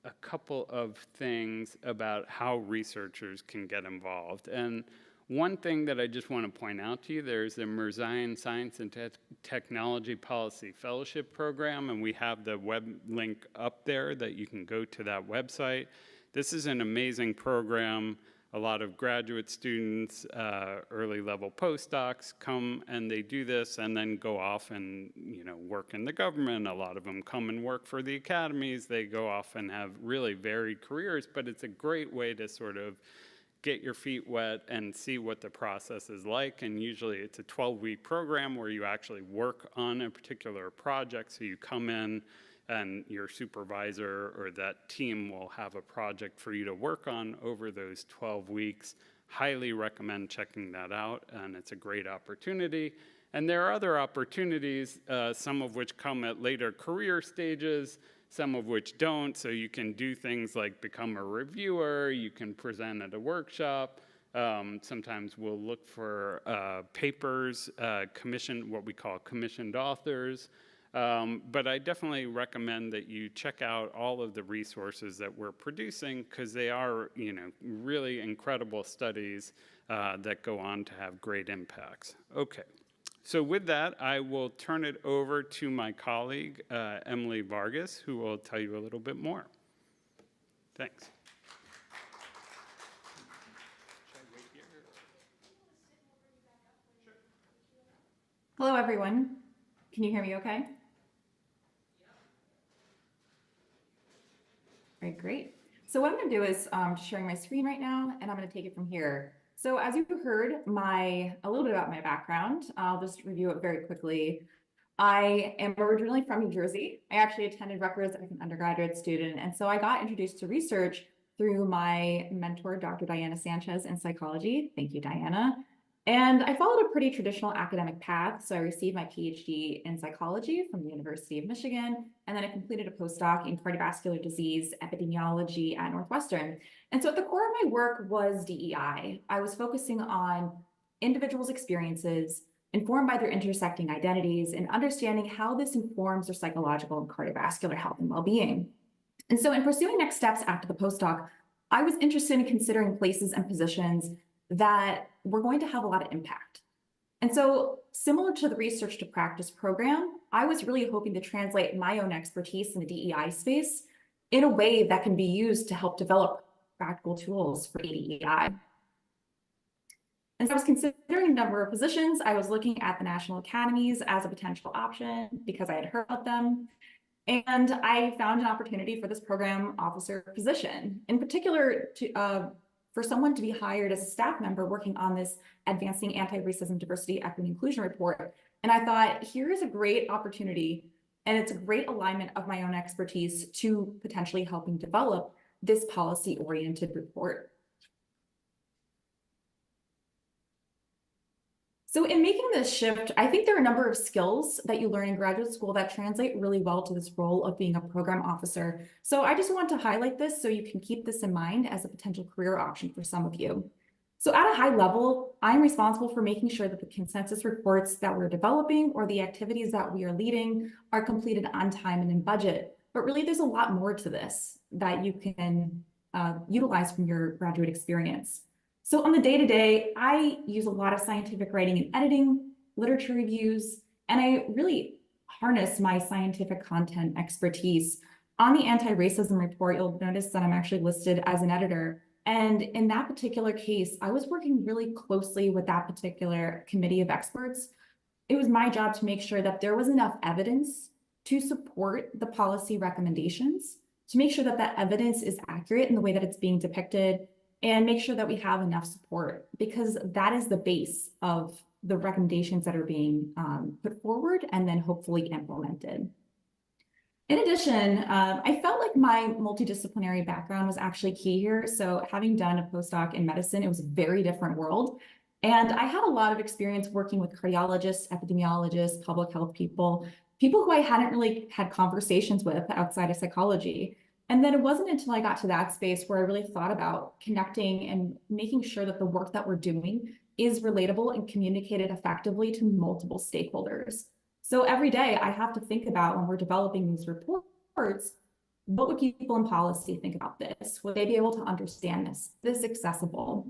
a couple of things about how researchers can get involved. And one thing that I just want to point out to you, there's the Mirzayan Science and Technology Policy Fellowship Program, and we have the web link up there that you can go to that website. This is an amazing program. A lot of graduate students, early level postdocs come and they do this and then go off and work in the government. A lot of them come and work for the academies. They go off and have really varied careers, but it's a great way to sort of get your feet wet and see what the process is like. And usually it's a 12-week program where you actually work on a particular project. So you come in and your supervisor or that team will have a project for you to work on over those 12 weeks. Highly recommend checking that out, and it's a great opportunity. And there are other opportunities, some of which come at later career stages, some of which don't, so you can do things like become a reviewer, you can present at a workshop. Sometimes we'll look for papers, what we call commissioned authors. But I definitely recommend that you check out all of the resources that we're producing, because they are, really incredible studies that go on to have great impacts. Okay, so with that, I will turn it over to my colleague, Emily Vargas, who will tell you a little bit more. Thanks. Hello, everyone. Can you hear me okay? All right, great. So what I'm going to do is sharing my screen right now, and I'm going to take it from here. So as you heard, a little bit about my background. I'll just review it very quickly. I am originally from New Jersey. I actually attended Rutgers as an undergraduate student, and so I got introduced to research through my mentor, Dr. Diana Sanchez, in psychology. Thank you, Diana. And I followed a pretty traditional academic path. So I received my PhD in psychology from the University of Michigan, and then I completed a postdoc in cardiovascular disease epidemiology at Northwestern. And so at the core of my work was DEI. I was focusing on individuals' experiences informed by their intersecting identities and understanding how this informs their psychological and cardiovascular health and well-being. And so in pursuing next steps after the postdoc, I was interested in considering places and positions that were going to have a lot of impact. And so similar to the Research2Practice program, I was really hoping to translate my own expertise in the DEI space in a way that can be used to help develop practical tools for ADEI. And so I was considering a number of positions. I was looking at the national academies as a potential option because I had heard about them. And I found an opportunity for this program officer position, in particular for someone to be hired as a staff member working on this Advancing Anti-Racism, Diversity, Equity, and Inclusion report. And I thought, here is a great opportunity, and it's a great alignment of my own expertise to potentially helping develop this policy-oriented report. So in making this shift, I think there are a number of skills that you learn in graduate school that translate really well to this role of being a program officer. So I just want to highlight this so you can keep this in mind as a potential career option for some of you. So at a high level, I'm responsible for making sure that the consensus reports that we're developing or the activities that we are leading are completed on time and in budget. But really, there's a lot more to this that you can utilize from your graduate experience. So on the day-to-day, I use a lot of scientific writing and editing, literature reviews, and I really harness my scientific content expertise. On the anti-racism report, you'll notice that I'm actually listed as an editor. And in that particular case, I was working really closely with that particular committee of experts. It was my job to make sure that there was enough evidence to support the policy recommendations, to make sure that that evidence is accurate in the way that it's being depicted, and make sure that we have enough support, because that is the base of the recommendations that are being put forward and then hopefully implemented. In addition, I felt like my multidisciplinary background was actually key here. So having done a postdoc in medicine, it was a very different world. And I had a lot of experience working with cardiologists, epidemiologists, public health people who I hadn't really had conversations with outside of psychology. And then it wasn't until I got to that space where I really thought about connecting and making sure that the work that we're doing is relatable and communicated effectively to multiple stakeholders. So every day I have to think about, when we're developing these reports, what would people in policy think about this? Would they be able to understand this? Is this accessible?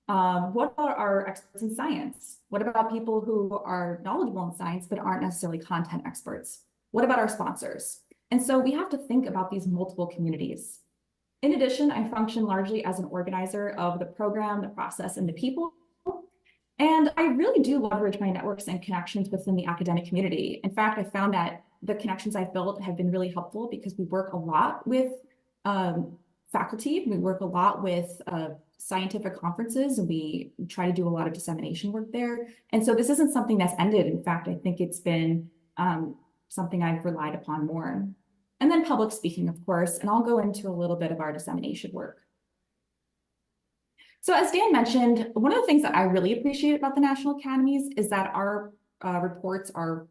What about our experts in science? What about people who are knowledgeable in science but aren't necessarily content experts? What about our sponsors? And so we have to think about these multiple communities. In addition, I function largely as an organizer of the program, the process, and the people. And I really do leverage my networks and connections within the academic community. In fact, I found that the connections I've built have been really helpful because we work a lot with faculty. We work a lot with scientific conferences, and we try to do a lot of dissemination work there. And so this isn't something that's ended. In fact, I think it's been something I've relied upon more. And then public speaking, of course, and I'll go into a little bit of our dissemination work. So as Dan mentioned, one of the things that I really appreciate about the National Academies is that our reports are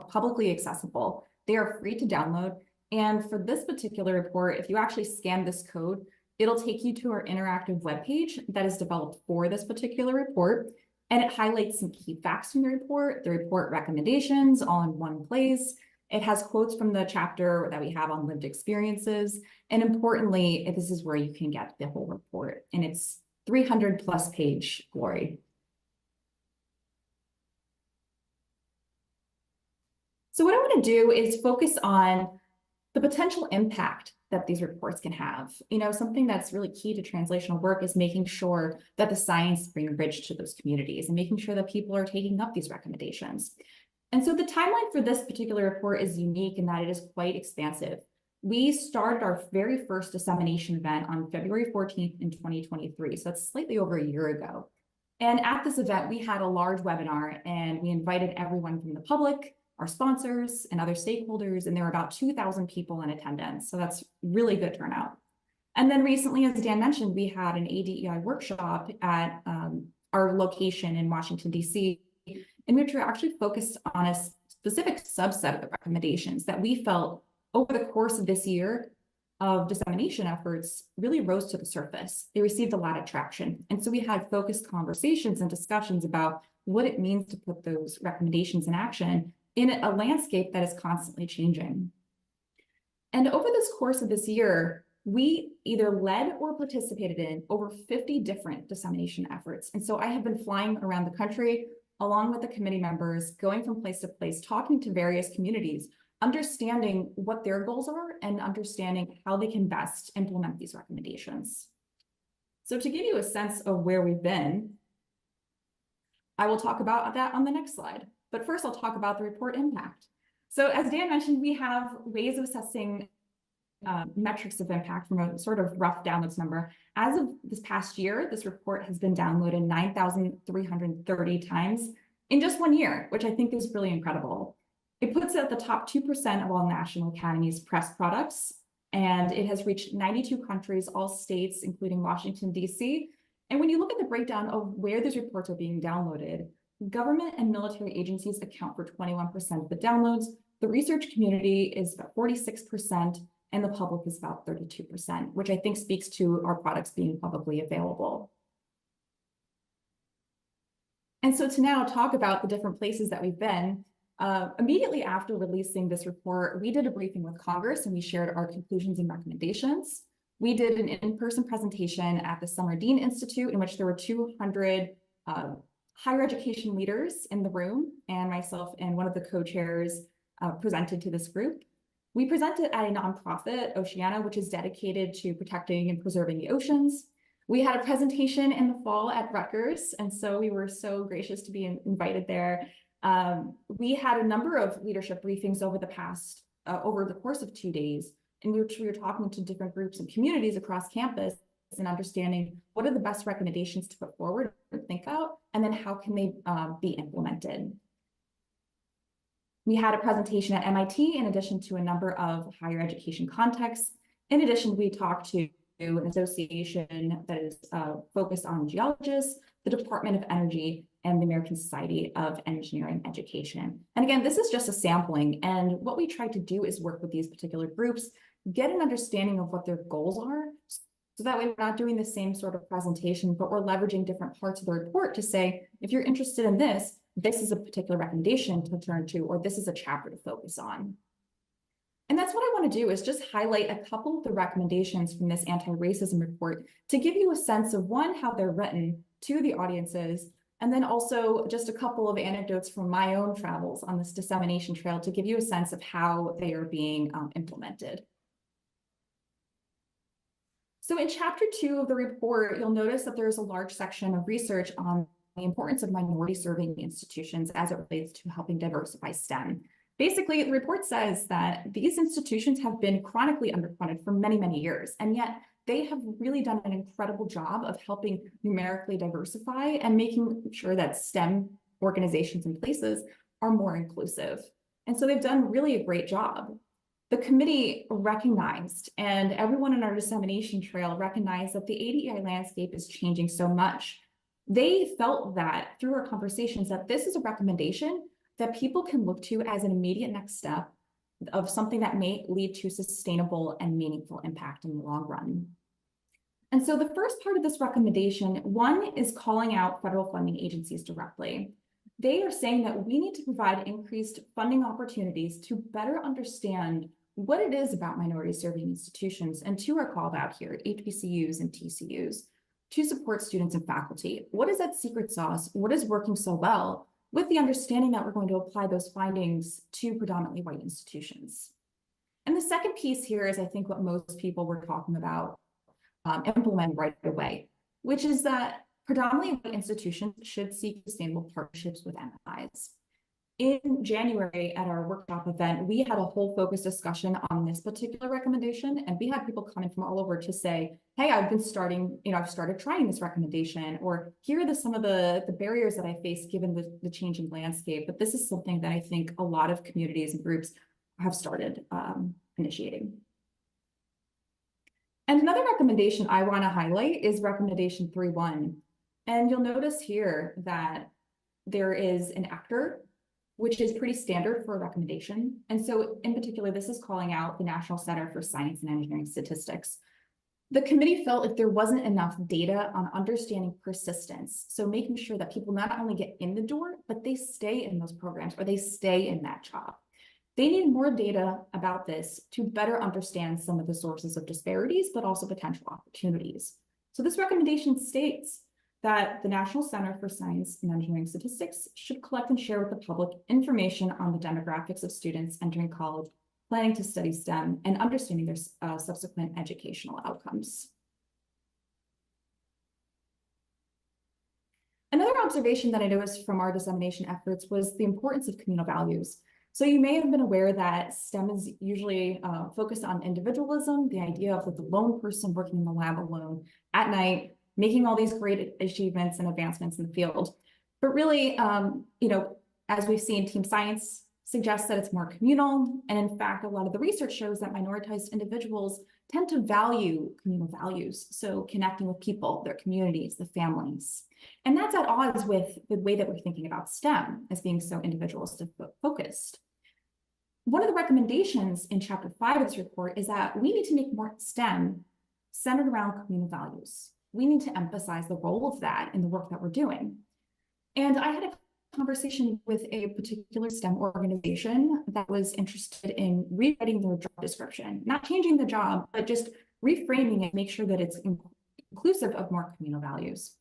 publicly accessible. They are free to download. And for this particular report, if you actually scan this code, it'll take you to our interactive webpage that is developed for this particular report. And it highlights some key facts from the report recommendations all in one place. It has quotes from the chapter that we have on lived experiences. And importantly, this is where you can get the whole report. And it's 300+ page glory. So what I want to do is focus on the potential impact that these reports can have. You know, something that's really key to translational work is making sure that the science is being bridged to those communities and making sure that people are taking up these recommendations. And so the timeline for this particular report is unique in that it is quite expansive. We started our very first dissemination event on February 14th in 2023. So that's slightly over a year ago. And at this event, we had a large webinar and we invited everyone from the public, our sponsors, and other stakeholders, and there were about 2,000 people in attendance. So that's really good turnout. And then recently, as Dan mentioned, we had an ADEI workshop at our location in Washington, D.C., in which we actually focused on a specific subset of the recommendations that we felt over the course of this year of dissemination efforts really rose to the surface. They received a lot of traction. And so we had focused conversations and discussions about what it means to put those recommendations in action in a landscape that is constantly changing. And over this course of this year, we either led or participated in over 50 different dissemination efforts. And so I have been flying around the country along with the committee members, going from place to place, talking to various communities, understanding what their goals are and understanding how they can best implement these recommendations. So to give you a sense of where we've been, I will talk about that on the next slide. But first, I'll talk about the report impact. So as Dan mentioned, we have ways of assessing metrics of impact from a sort of rough downloads number. As of this past year, this report has been downloaded 9,330 times in just 1 year, which I think is really incredible. It puts it at the top 2% of all National Academies press products, and it has reached 92 countries, all states, including Washington, D.C. And when you look at the breakdown of where these reports are being downloaded, government and military agencies account for 21% of the downloads. The research community is about 46%, and the public is about 32%, which I think speaks to our products being publicly available. And so to now talk about the different places that we've been, immediately after releasing this report, we did a briefing with Congress and we shared our conclusions and recommendations. We did an in-person presentation at the Summer Dean Institute in which there were 200 higher education leaders in the room, and myself and one of the co-chairs presented to this group. We presented at a nonprofit, Oceana, which is dedicated to protecting and preserving the oceans. We had a presentation in the fall at Rutgers, and so we were so gracious to be invited there. We had a number of leadership briefings over the course of 2 days, in which we were talking to different groups and communities across campus and understanding what are the best recommendations to put forward and think out, and then how can they be implemented. We had a presentation at MIT in addition to a number of higher education contexts. In addition, we talked to an association that is focused on geologists, the Department of Energy, and the American Society of Engineering Education. And again, this is just a sampling. And what we tried to do is work with these particular groups get an understanding of what their goals are. So that way we're not doing the same sort of presentation, but we're leveraging different parts of the report to say, if you're interested in this, this is a particular recommendation to turn to, or this is a chapter to focus on. And that's what I want to do, is just highlight a couple of the recommendations from this anti-racism report to give you a sense of, one, how they're written to the audiences, and then also just a couple of anecdotes from my own travels on this dissemination trail to give you a sense of how they are being implemented. So in chapter 2 of the report, you'll notice that there's a large section of research on the importance of minority-serving institutions as it relates to helping diversify STEM. Basically, the report says that these institutions have been chronically underfunded for many, many years, and yet they have really done an incredible job of helping numerically diversify and making sure that STEM organizations and places are more inclusive. And so they've done really a great job. The committee recognized, and everyone in our dissemination trail recognized, that the ADEI landscape is changing so much. They felt that through our conversations that this is a recommendation that people can look to as an immediate next step of something that may lead to sustainable and meaningful impact in the long run. And so the first part of this recommendation, one, is calling out federal funding agencies directly. They are saying that we need to provide increased funding opportunities to better understand what it is about minority-serving institutions, and two are called out here, HBCUs and TCUs, to support students and faculty. What is that secret sauce? What is working so well? With the understanding that we're going to apply those findings to predominantly white institutions. And the second piece here is, I think, what most people were talking about implement right away, which is that predominantly white institutions should seek sustainable partnerships with MSIs. In January at our workshop event, we had a whole focus discussion on this particular recommendation, and we had people coming from all over to say, hey, I've started trying this recommendation, or here are some of the barriers that I face given the changing landscape. But this is something that I think a lot of communities and groups have started initiating. And another recommendation I want to highlight is recommendation 3.1. And you'll notice here that there is an actor, which is pretty standard for a recommendation. And so in particular, this is calling out the National Center for Science and Engineering Statistics. The committee felt like there wasn't enough data on understanding persistence. So making sure that people not only get in the door, but they stay in those programs, or they stay in that job. They need more data about this to better understand some of the sources of disparities, but also potential opportunities. So this recommendation states that the National Center for Science and Engineering Statistics should collect and share with the public information on the demographics of students entering college, planning to study STEM, and understanding their subsequent educational outcomes. Another observation that I noticed from our dissemination efforts was the importance of communal values. So you may have been aware that STEM is usually focused on individualism, the idea of the lone person working in the lab alone at night, making all these great achievements and advancements in the field. But really, as we've seen, team science suggests that it's more communal. And in fact, a lot of the research shows that minoritized individuals tend to value communal values. So connecting with people, their communities, the families. And that's at odds with the way that we're thinking about STEM as being so individualistic focused. One of the recommendations in chapter 5 of this report is that we need to make more STEM centered around communal values. We need to emphasize the role of that in the work that we're doing. And I had a conversation with a particular STEM organization that was interested in rewriting their job description, not changing the job, but just reframing it, make sure that it's inclusive of more communal values.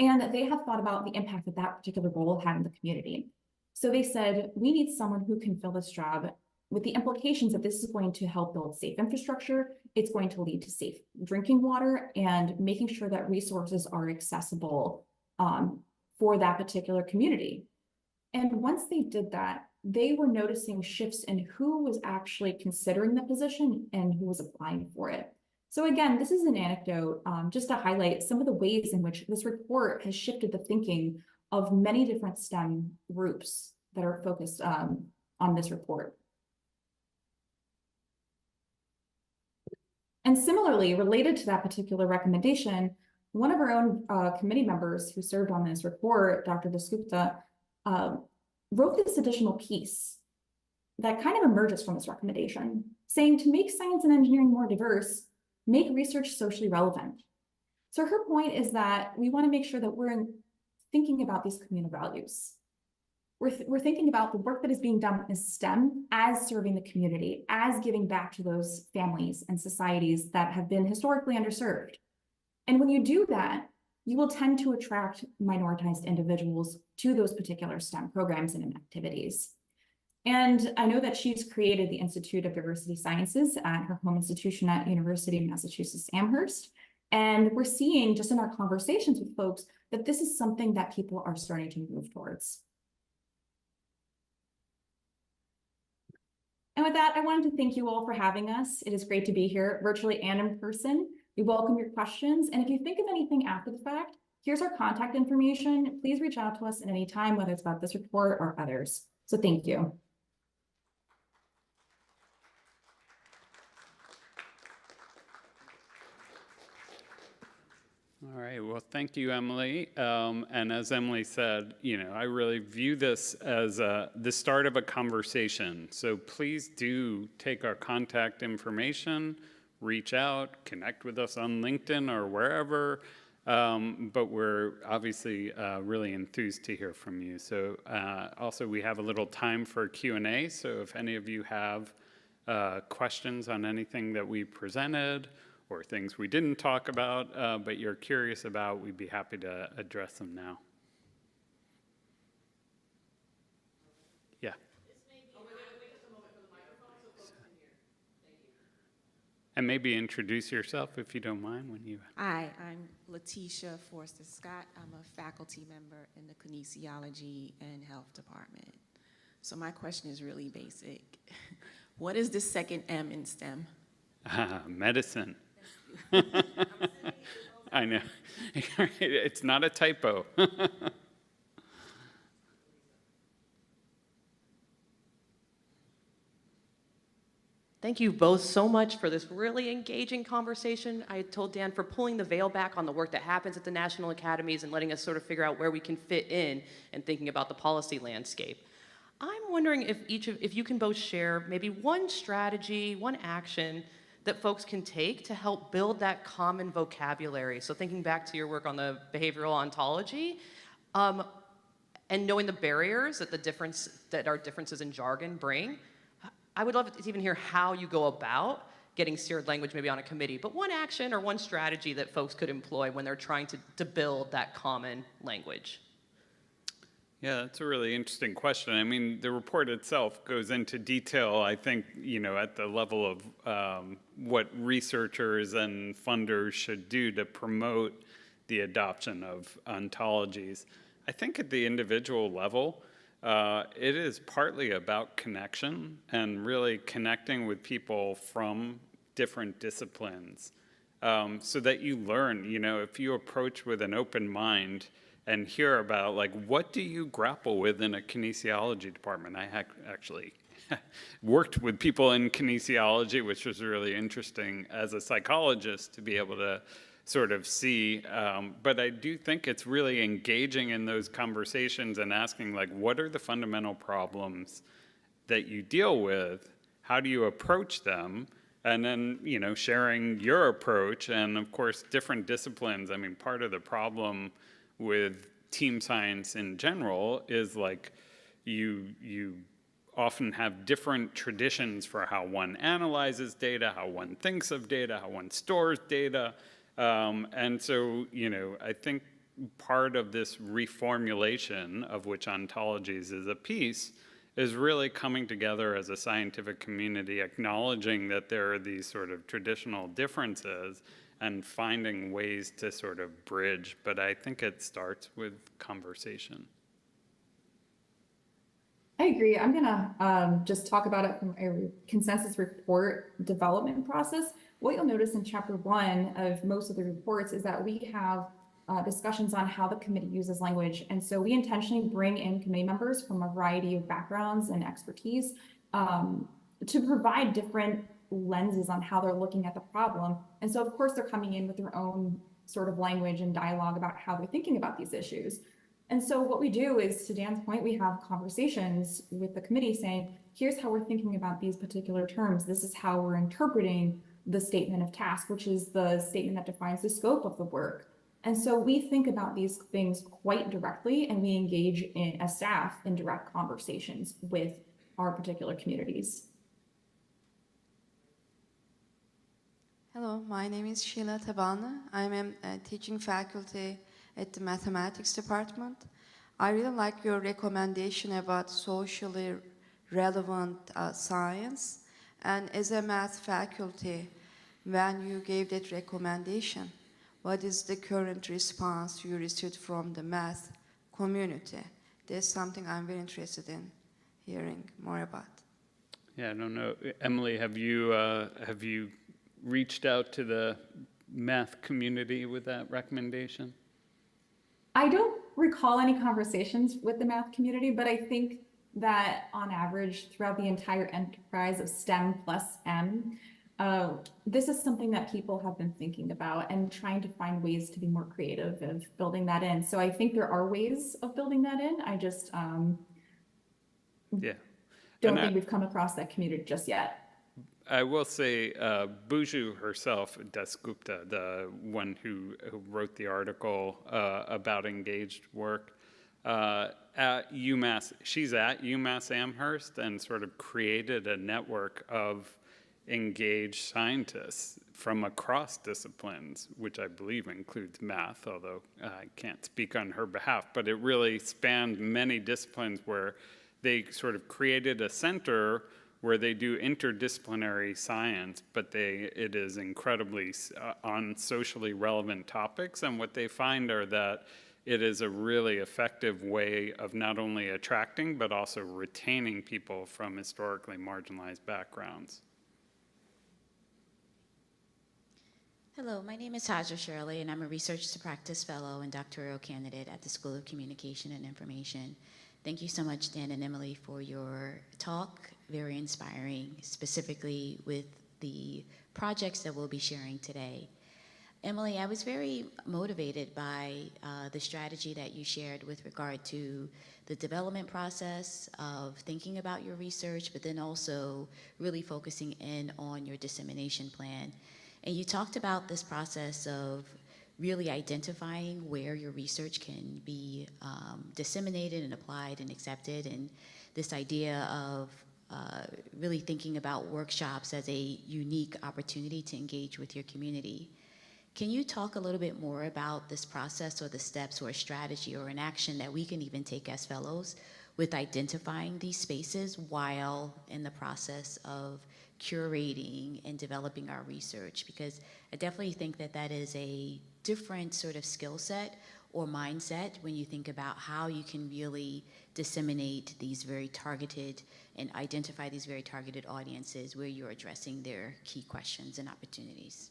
And they have thought about the impact that that particular role had in the community. So they said, we need someone who can fill this job with the implications that this is going to help build safe infrastructure, it's going to lead to safe drinking water, and making sure that resources are accessible for that particular community. And once they did that, they were noticing shifts in who was actually considering the position and who was applying for it. So again, this is an anecdote just to highlight some of the ways in which this report has shifted the thinking of many different STEM groups that are focused on this report. And similarly, related to that particular recommendation, one of our own committee members who served on this report, Dr. Dasgupta, wrote this additional piece. that kind of emerges from this recommendation, saying to make science and engineering more diverse, make research socially relevant. So her point is that we want to make sure that we're thinking about these communal values. We're thinking about the work that is being done in STEM as serving the community, as giving back to those families and societies that have been historically underserved. And when you do that, you will tend to attract minoritized individuals to those particular STEM programs and activities. And I know that she's created the Institute of Diversity Sciences at her home institution at University of Massachusetts Amherst. And we're seeing just in our conversations with folks that this is something that people are starting to move towards. And with that, I wanted to thank you all for having us. It is great to be here virtually and in person. We welcome your questions. And if you think of anything after the fact, here's our contact information. Please reach out to us at any time, whether it's about this report or others. So thank you. All right, well, thank you, Emily. And as Emily said, I really view this as the start of a conversation. So please do take our contact information, reach out, connect with us on LinkedIn or wherever. But we're obviously really enthused to hear from you. So also we have a little time for Q&A. So if any of you have questions on anything that we presented, or things we didn't talk about, but you're curious about, we'd be happy to address them now. Yeah. And maybe introduce yourself, if you don't mind, when you... Hi, I'm Letitia Forster Scott. I'm a faculty member in the Kinesiology and Health Department. So my question is really basic. What is the second M in STEM? Medicine. I know. It's not a typo. Thank you both so much for this really engaging conversation. I told Dan for pulling the veil back on the work that happens at the National Academies and letting us sort of figure out where we can fit in and thinking about the policy landscape. I'm wondering if you can both share maybe one strategy, one action that folks can take to help build that common vocabulary. So thinking back to your work on the behavioral ontology, and knowing the barriers that our differences in jargon bring, I would love to even hear how you go about getting shared language maybe on a committee, but one action or one strategy that folks could employ when they're trying to build that common language. Yeah, that's a really interesting question. I mean, the report itself goes into detail, I think, at the level of what researchers and funders should do to promote the adoption of ontologies. I think at the individual level, it is partly about connection and really connecting with people from different disciplines so that you learn, if you approach with an open mind and hear about, what do you grapple with in a kinesiology department? I actually worked with people in kinesiology, which was really interesting as a psychologist to be able to sort of see. But I do think it's really engaging in those conversations and asking, what are the fundamental problems that you deal with? How do you approach them? And then, sharing your approach. And of course, different disciplines. I mean, part of the problem with team science in general is you often have different traditions for how one analyzes data, how one thinks of data, how one stores data. And so, I think part of this reformulation, of which ontologies is a piece, is really coming together as a scientific community, acknowledging that there are these sort of traditional differences and finding ways to sort of bridge. But I think it starts with conversation. I agree. I'm gonna just talk about it from a consensus report development process. What you'll notice in chapter 1 of most of the reports is that we have discussions on how the committee uses language. And so we intentionally bring in committee members from a variety of backgrounds and expertise to provide different lenses on how they're looking at the problem. And so of course they're coming in with their own sort of language and dialogue about how they're thinking about these issues. And so what we do is, to Dan's point, we have conversations with the committee saying, here's how we're thinking about these particular terms. This is how we're interpreting the statement of task, which is the statement that defines the scope of the work. And so we think about these things quite directly, and we engage in, as staff, in direct conversations with our particular communities. Hello, my name is Sheila Tabanlı. I'm a teaching faculty at the mathematics department. I really like your recommendation about socially relevant science. And as a math faculty, when you gave that recommendation, what is the current response you received from the math community? That's something I'm very interested in hearing more about. Yeah, I don't know. Emily, have you reached out to the math community with that recommendation? I don't recall any conversations with the math community, but I think that on average, throughout the entire enterprise of STEM plus M, this is something that people have been thinking about and trying to find ways to be more creative of building that in. So I think there are ways of building that in. I just don't think we've come across that community just yet. I will say, Buju herself, Dasgupta, the one who wrote the article about engaged work at UMass, she's at UMass Amherst and sort of created a network of engaged scientists from across disciplines, which I believe includes math, although I can't speak on her behalf, but it really spanned many disciplines where they sort of created a center where they do interdisciplinary science, but it is incredibly on socially relevant topics. And what they find are that it is a really effective way of not only attracting, but also retaining people from historically marginalized backgrounds. Hello, my name is Taja Shirley, and I'm a Research2Practice Fellow and Doctoral Candidate at the School of Communication and Information. Thank you so much, Dan and Emily, for your talk. Very inspiring, specifically with the projects that we'll be sharing today. Emily, I was very motivated by the strategy that you shared with regard to the development process of thinking about your research, but then also really focusing in on your dissemination plan. And you talked about this process of really identifying where your research can be disseminated and applied and accepted, and this idea of really thinking about workshops as a unique opportunity to engage with your community. Can you talk a little bit more about this process or the steps or a strategy or an action that we can even take as fellows with identifying these spaces while in the process of curating and developing our research? Because I definitely think that that is a different sort of skill set or mindset when you think about how you can really disseminate these very targeted and identify these very targeted audiences where you're addressing their key questions and opportunities.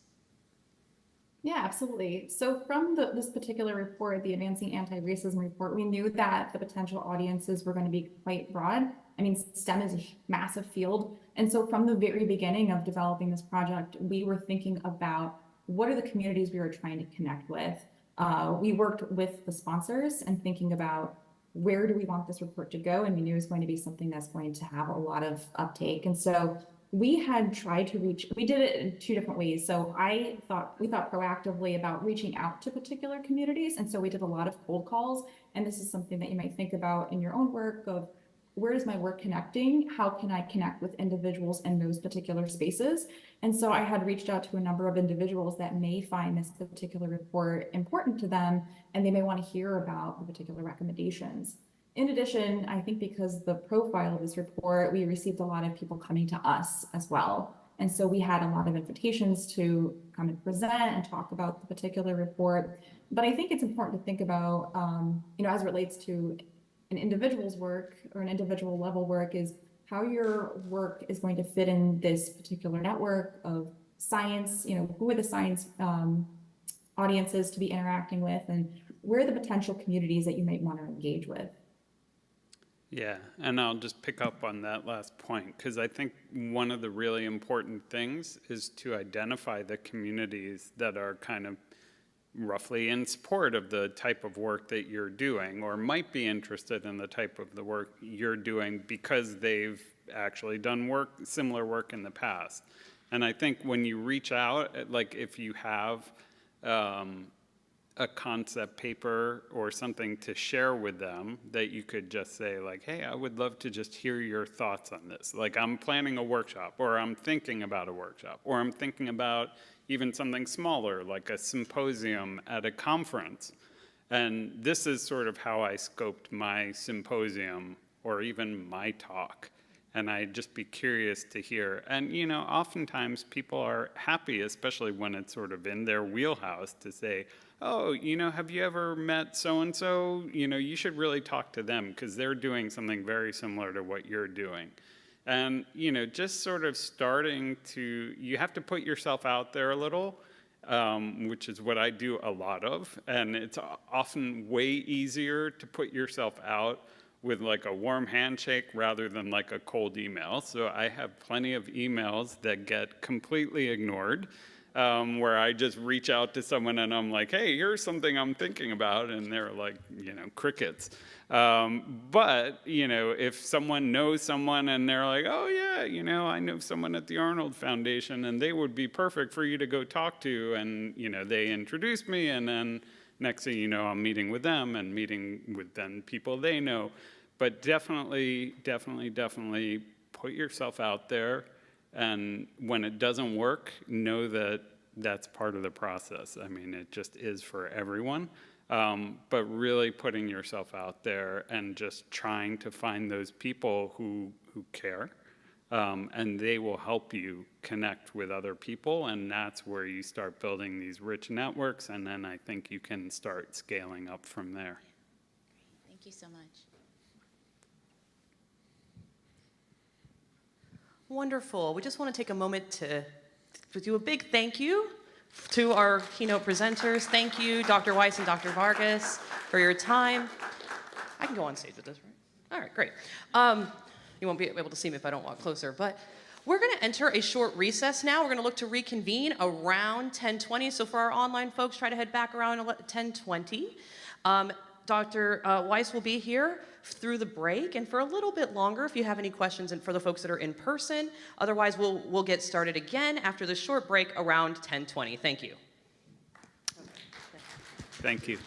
Yeah, absolutely. So from this particular report, the Advancing Anti-Racism report, we knew that the potential audiences were going to be quite broad. I mean, STEM is a massive field. And so from the very beginning of developing this project, we were thinking about what are the communities we were trying to connect with. We worked with the sponsors and thinking about where do we want this report to go? And we knew it was going to be something that's going to have a lot of uptake. And so we had tried to reach, we did it in two different ways. So we thought proactively about reaching out to particular communities. And so we did a lot of cold calls. And this is something that you might think about in your own work of where is my work connecting? How can I connect with individuals in those particular spaces? And so I had reached out to a number of individuals that may find this particular report important to them, and they may want to hear about the particular recommendations. In addition, I think because the profile of this report, we received a lot of people coming to us as well. And so we had a lot of invitations to come and present and talk about the particular report. But I think it's important to think about, as it relates to an individual's work or an individual level work, is how your work is going to fit in this particular network of science, who are the science audiences to be interacting with, and where are the potential communities that you might want to engage with. Yeah, and I'll just pick up on that last point, because I think one of the really important things is to identify the communities that are kind of roughly in support of the type of work that you're doing, or might be interested in the type of the work you're doing because they've actually done similar work in the past. And I think when you reach out, like if you have a concept paper or something to share with them, that you could just say like, hey, I would love to just hear your thoughts on this. Like, I'm planning a workshop, or I'm thinking about a workshop, or I'm thinking about even something smaller, like a symposium at a conference. And this is sort of how I scoped my symposium, or even my talk. And I'd just be curious to hear. And, you know, oftentimes people are happy, especially when it's sort of in their wheelhouse, to say, oh, you know, have you ever met so-and-so? You know, you should really talk to them because they're doing something very similar to what you're doing. And, you know, just sort of starting to, you have to put yourself out there a little, which is what I do a lot of. And it's often way easier to put yourself out with like a warm handshake rather than like a cold email. So I have plenty of emails that get completely ignored, where I just reach out to someone and I'm like, hey, here's something I'm thinking about, and they're like, you know, crickets. But, you know, if someone knows someone and they're like, oh yeah, you know, I know someone at the Arnold Foundation and they would be perfect for you to go talk to, and, you know, they introduced me, and then next thing you know, I'm meeting with them and meeting with then people they know. But definitely, definitely, definitely put yourself out there. And when it doesn't work, know that that's part of the process. I mean, it just is for everyone. But really putting yourself out there and just trying to find those people who care. And they will help you connect with other people. And that's where you start building these rich networks. And then I think you can start scaling up from there. Thank you so much. Wonderful. We just want to take a moment to do a big thank you to our keynote presenters. Thank you, Dr. Weiss and Dr. Vargas, for your time. I can go on stage with this, right? All right, great. You won't be able to see me if I don't walk closer, but we're going to enter a short recess now. We're going to look to reconvene around 10:20. So for our online folks, try to head back around 10:20. Dr. Weiss will be here through the break and for a little bit longer if you have any questions, and for the folks that are in person. Otherwise, we'll get started again after the short break around 10:20. Thank you. Thank you.